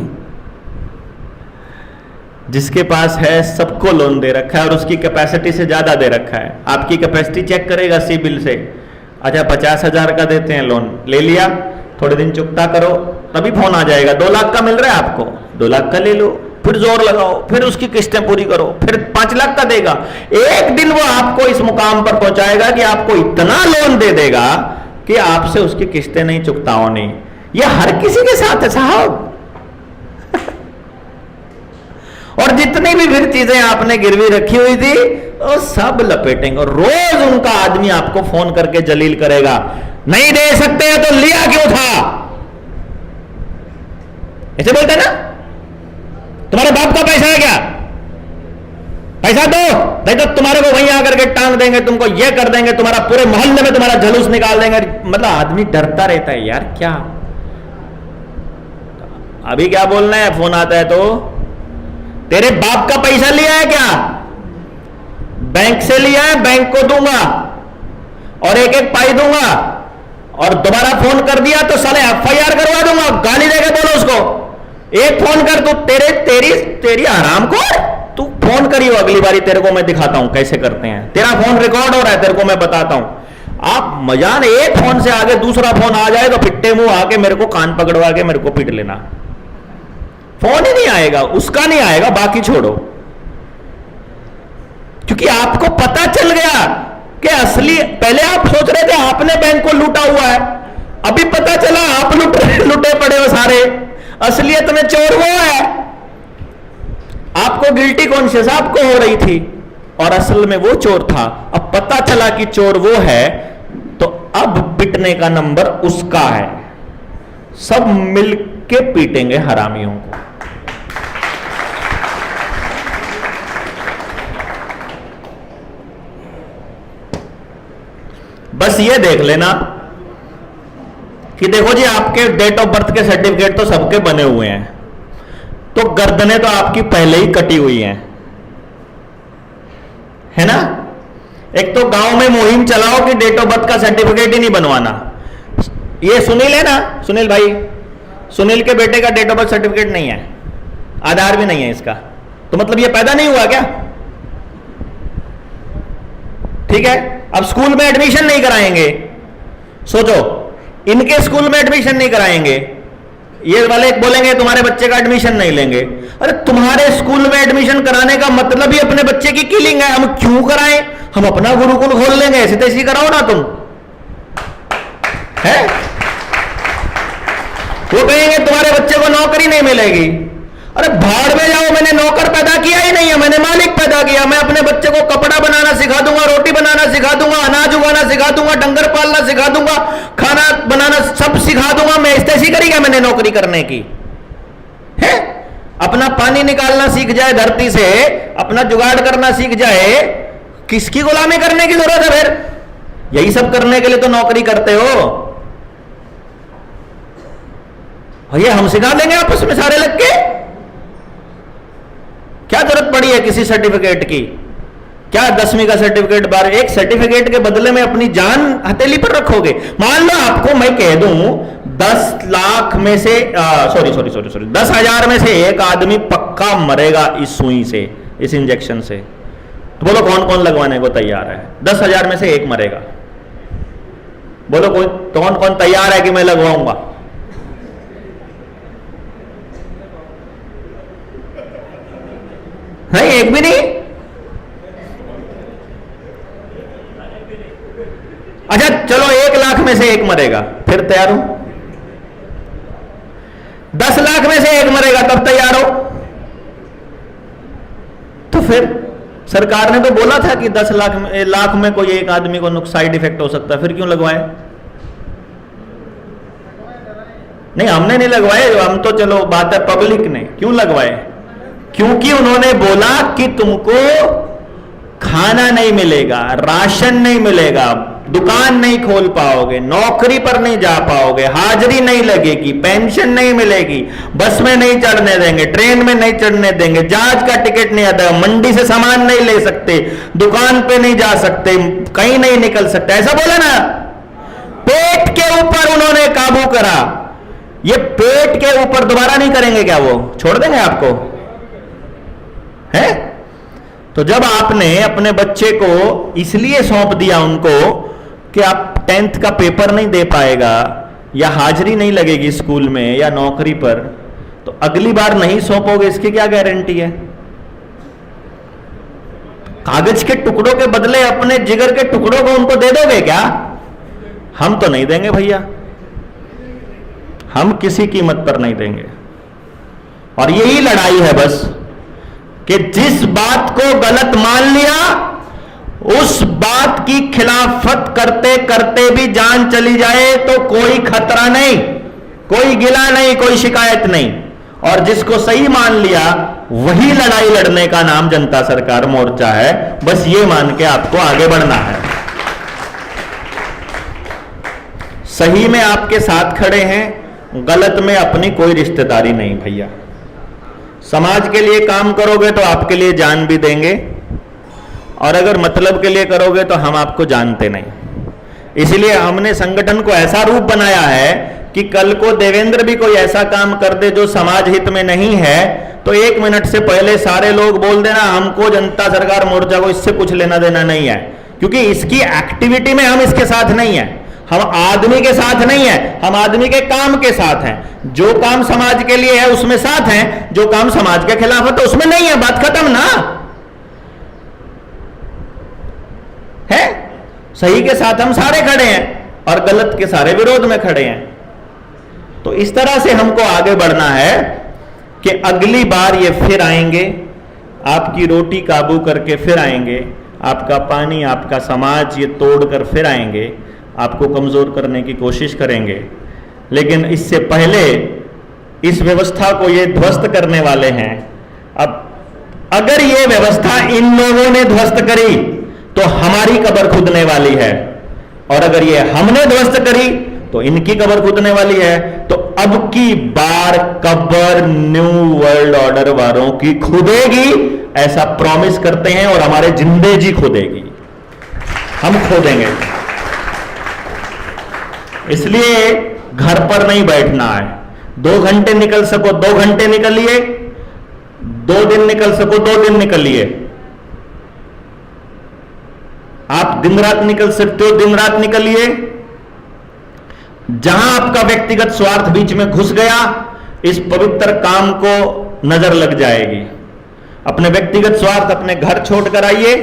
जिसके पास है सबको लोन दे रखा है और उसकी कैपेसिटी से ज्यादा दे रखा है। आपकी कैपेसिटी चेक करेगा सिबिल से, अच्छा 50,000 का देते हैं लोन, ले लिया, थोड़े दिन चुकता करो, तभी फोन आ जाएगा 2 लाख का मिल रहा है आपको, 2 लाख का ले लो, फिर जोर लगाओ, फिर उसकी किस्तें पूरी करो, फिर 5 लाख का देगा। एक दिन वो आपको इस मुकाम पर पहुंचाएगा कि आपको इतना लोन दे देगा कि आपसे उसकी किस्तें नहीं चुकता होनी। ये हर किसी के साथ है साहब। और जितनी भी फिर चीजें आपने गिरवी रखी हुई थी वो सब लपेटेंगे, और रोज उनका आदमी आपको फोन करके जलील करेगा, नहीं दे सकते हैं तो लिया क्यों था, ऐसे बोलते ना, तुम्हारे बाप का पैसा है क्या, पैसा दो, नहीं तो तुम्हारे को वहीं आकर के टांग देंगे, तुमको ये कर देंगे, तुम्हारा पूरे मोहल्ले में तुम्हारा जलूस निकाल देंगे। मतलब आदमी डरता रहता है यार, क्या अभी क्या बोलना है, फोन आता है तो तेरे बाप का पैसा लिया है क्या, बैंक से लिया है, बैंक को दूंगा और एक एक पाई दूंगा, और दोबारा फोन कर दिया तो साले FIR करवा दूंगा, गाली देके बोलो उसको, एक फोन कर तू, तेरी आराम को, तू फोन करियो अगली बारी, तेरे को मैं दिखाता हूं कैसे करते हैं, तेरा फोन रिकॉर्ड हो रहा है, तेरे को मैं बताता हूं। आप मजान, एक फोन से आगे दूसरा फोन आ जाए तो फिट्टे मुंह आके मेरे को कान पकड़वा के मेरे को पीट लेना, फोन ही नहीं आएगा, उसका नहीं आएगा, बाकी छोड़ो, क्योंकि आपको पता चल गया कि असली, पहले आप सोच रहे थे आपने बैंक को लूटा हुआ है, अभी पता चला आप लुटे पड़े हो सारे, असलियत में चोर वो है। आपको गिल्टी कॉन्शियस आपको हो रही थी और असल में वो चोर था। अब पता चला कि चोर वो है तो अब पिटने का नंबर उसका है, सब मिलके पीटेंगे हरामियों को। बस ये देख लेना कि देखो जी आपके डेट ऑफ बर्थ के सर्टिफिकेट तो सबके बने हुए हैं, तो गर्दनें तो आपकी पहले ही कटी हुई हैं, है ना। एक तो गांव में मुहिम चलाओ कि डेट ऑफ बर्थ का सर्टिफिकेट ही नहीं बनवाना। ये सुनील है ना, सुनील भाई, सुनील के बेटे का डेट ऑफ बर्थ सर्टिफिकेट नहीं है, आधार भी नहीं है इसका, तो मतलब ये पैदा नहीं हुआ क्या? ठीक है, अब स्कूल में एडमिशन नहीं कराएंगे, सोचो, इनके स्कूल में एडमिशन नहीं कराएंगे, ये वाले बोलेंगे तुम्हारे बच्चे का एडमिशन नहीं लेंगे। अरे तुम्हारे स्कूल में एडमिशन कराने का मतलब ही अपने बच्चे की किलिंग है, हम क्यों कराएं? हम अपना गुरुकुल खोल लेंगे, ऐसे तैसी कराओ ना तुम, है? वो कहेंगे तुम्हारे बच्चे को नौकरी नहीं मिलेगी। अरे भाड़ में जाओ, मैंने नौकर पैदा किया ही नहीं है, मैंने मालिक पैदा किया। मैं अपने बच्चे को कपड़ा बनाना सिखा दूंगा, रोटी बनाना सिखा दूंगा, अनाज उगाना सिखा दूंगा, डंगर पालना सिखा दूंगा, खाना बनाना सब सिखा दूंगा। मैं ऐसी करेगा मैंने नौकरी करने की, है? अपना पानी निकालना सीख जाए धरती से, अपना जुगाड़ करना सीख जाए, किसकी गुलामी करने की जरूरत है फिर? यही सब करने के लिए तो नौकरी करते हो। भैया हम सिखा देंगे आपस में सारे लग के, क्या जरूरत पड़ी है किसी सर्टिफिकेट की? क्या 10वीं का सर्टिफिकेट, 12 एक सर्टिफिकेट के बदले में अपनी जान हथेली पर रखोगे? मान लो आपको मैं कह दूं 10 लाख में से 10,000 में से एक आदमी पक्का मरेगा इस सुई से, इस इंजेक्शन से, तो बोलो कौन कौन लगवाने को तैयार है? 10,000 में से एक मरेगा, बोलो कोई कौन कौन तैयार है कि मैं लगवाऊंगा? नहीं, एक भी नहीं। अच्छा चलो 1 लाख में से एक मरेगा, फिर तैयार हो। 10 लाख में से एक मरेगा, तब तैयार हो। तो फिर सरकार ने तो बोला था कि 10 लाख में कोई एक आदमी को साइड इफेक्ट हो सकता है, फिर क्यों लगवाए? नहीं, हमने नहीं लगवाए, हम तो चलो बात है पब्लिक ने क्यों लगवाए? क्योंकि उन्होंने बोला कि तुमको खाना नहीं मिलेगा, राशन नहीं मिलेगा, दुकान नहीं खोल पाओगे, नौकरी पर नहीं जा पाओगे, हाजिरी नहीं लगेगी, पेंशन नहीं मिलेगी, बस में नहीं चढ़ने देंगे, ट्रेन में नहीं चढ़ने देंगे, जहाज का टिकट नहीं आता, मंडी से सामान नहीं ले सकते, दुकान पे नहीं जा सकते, कहीं नहीं निकल सकते, ऐसा बोला ना। पेट के ऊपर उन्होंने काबू करा। ये पेट के ऊपर दोबारा नहीं करेंगे क्या? वो छोड़ देंगे आपको, है? तो जब आपने अपने बच्चे को इसलिए सौंप दिया उनको कि आप 10th का पेपर नहीं दे पाएगा या हाजिरी नहीं लगेगी स्कूल में या नौकरी पर, तो अगली बार नहीं सौंपोगे, इसकी क्या गारंटी है? कागज के टुकड़ों के बदले अपने जिगर के टुकड़ों को उनको दे दोगे क्या? हम तो नहीं देंगे भैया, हम किसी कीमत पर नहीं देंगे। और यही लड़ाई है बस, कि जिस बात को गलत मान लिया उस बात की खिलाफत करते करते भी जान चली जाए तो कोई खतरा नहीं, कोई गिला नहीं, कोई शिकायत नहीं। और जिसको सही मान लिया वही लड़ाई लड़ने का नाम जनता सरकार मोर्चा है। बस ये मान के आपको आगे बढ़ना है। सही में आपके साथ खड़े हैं, गलत में अपनी कोई रिश्तेदारी नहीं भैया। समाज के लिए काम करोगे तो आपके लिए जान भी देंगे, और अगर मतलब के लिए करोगे तो हम आपको जानते नहीं। इसलिए हमने संगठन को ऐसा रूप बनाया है कि कल को देवेंद्र भी कोई ऐसा काम कर दे जो समाज हित में नहीं है, तो 1 मिनट से पहले सारे लोग बोल देना हमको जनता सरकार मोर्चा को इससे कुछ लेना देना नहीं है, क्योंकि इसकी एक्टिविटी में हम इसके साथ नहीं है। हम आदमी के साथ नहीं है, हम आदमी के काम के साथ हैं। जो काम समाज के लिए है उसमें साथ हैं, जो काम समाज के खिलाफ है तो उसमें नहीं है। बात खत्म ना है। सही के साथ हम सारे खड़े हैं और गलत के सारे विरोध में खड़े हैं। तो इस तरह से हमको आगे बढ़ना है कि अगली बार ये फिर आएंगे, आपकी रोटी काबू करके फिर आएंगे, आपका पानी, आपका समाज ये तोड़कर फिर आएंगे, आपको कमजोर करने की कोशिश करेंगे। लेकिन इससे पहले इस व्यवस्था को ये ध्वस्त करने वाले हैं। अब अगर ये व्यवस्था इन लोगों ने ध्वस्त करी तो हमारी कब्र खुदने वाली है, और अगर ये हमने ध्वस्त करी तो इनकी कबर खुदने वाली है। तो अब की बार कबर न्यू वर्ल्ड ऑर्डर वालों की खुदेगी, ऐसा प्रॉमिस करते हैं, और हमारे जिंदे जी खुदेगी, हम खोदेंगे। इसलिए घर पर नहीं बैठना है। 2 घंटे निकल सको 2 घंटे निकलिए, 2 दिन निकल सको 2 दिन निकलिए। आप दिन रात निकल सकते हो, दिन रात निकलिए। जहां आपका व्यक्तिगत स्वार्थ बीच में घुस गया, इस पवित्र काम को नजर लग जाएगी। अपने व्यक्तिगत स्वार्थ अपने घर छोड़कर आइए।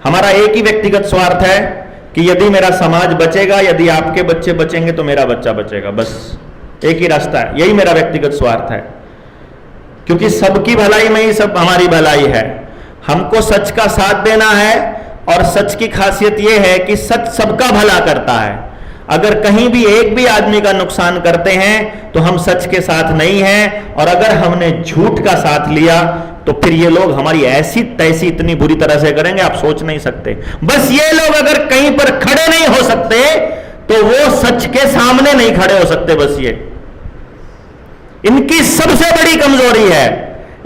हमारा एक ही व्यक्तिगत स्वार्थ है कि यदि मेरा समाज बचेगा, यदि आपके बच्चे बचेंगे तो मेरा बच्चा बचेगा, बस एक ही रास्ता है, यही मेरा व्यक्तिगत स्वार्थ है। क्योंकि सबकी भलाई में ही सब हमारी भलाई है। हमको सच का साथ देना है, और सच की खासियत यह है कि सच सबका भला करता है। अगर कहीं भी एक भी आदमी का नुकसान करते हैं तो हम सच के साथ नहीं हैं, और अगर हमने झूठ का साथ लिया तो फिर ये लोग हमारी ऐसी तैसी इतनी बुरी तरह से करेंगे, आप सोच नहीं सकते। बस ये लोग अगर कहीं पर खड़े नहीं हो सकते तो वो सच के सामने नहीं खड़े हो सकते। बस ये इनकी सबसे बड़ी कमजोरी है।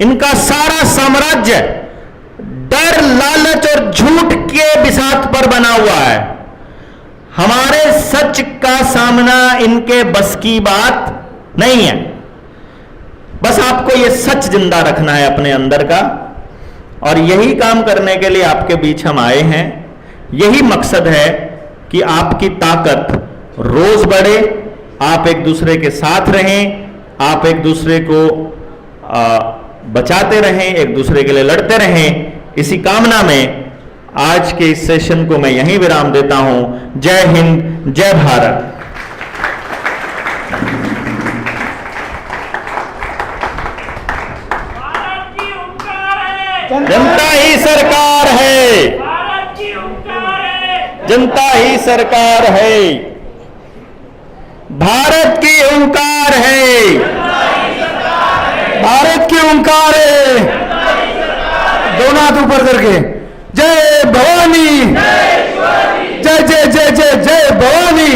इनका सारा साम्राज्य डर, लालच और झूठ के बिसात पर बना हुआ है। हमारे सच का सामना इनके बस की बात नहीं है। बस आपको यह सच जिंदा रखना है अपने अंदर का, और यही काम करने के लिए आपके बीच हम आए हैं। यही मकसद है कि आपकी ताकत रोज बढ़े, आप एक दूसरे के साथ रहें, आप एक दूसरे को बचाते रहें, एक दूसरे के लिए लड़ते रहें। इसी कामना में आज के इस सेशन को मैं यहीं विराम देता हूं। जय हिंद, जय भारत। जनता ही सरकार है, जनता ही सरकार है, भारत की ओंकार है, भारत की ओंकार है। दोनों हाथ ऊपर करके जय भवानी, जय जय जय जय जय भवानी।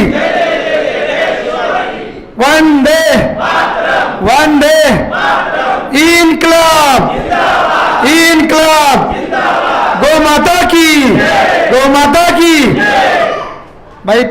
वंदे वंदे इनकलाब, इनकलाब। गौ माता की, गौ माता की। भाई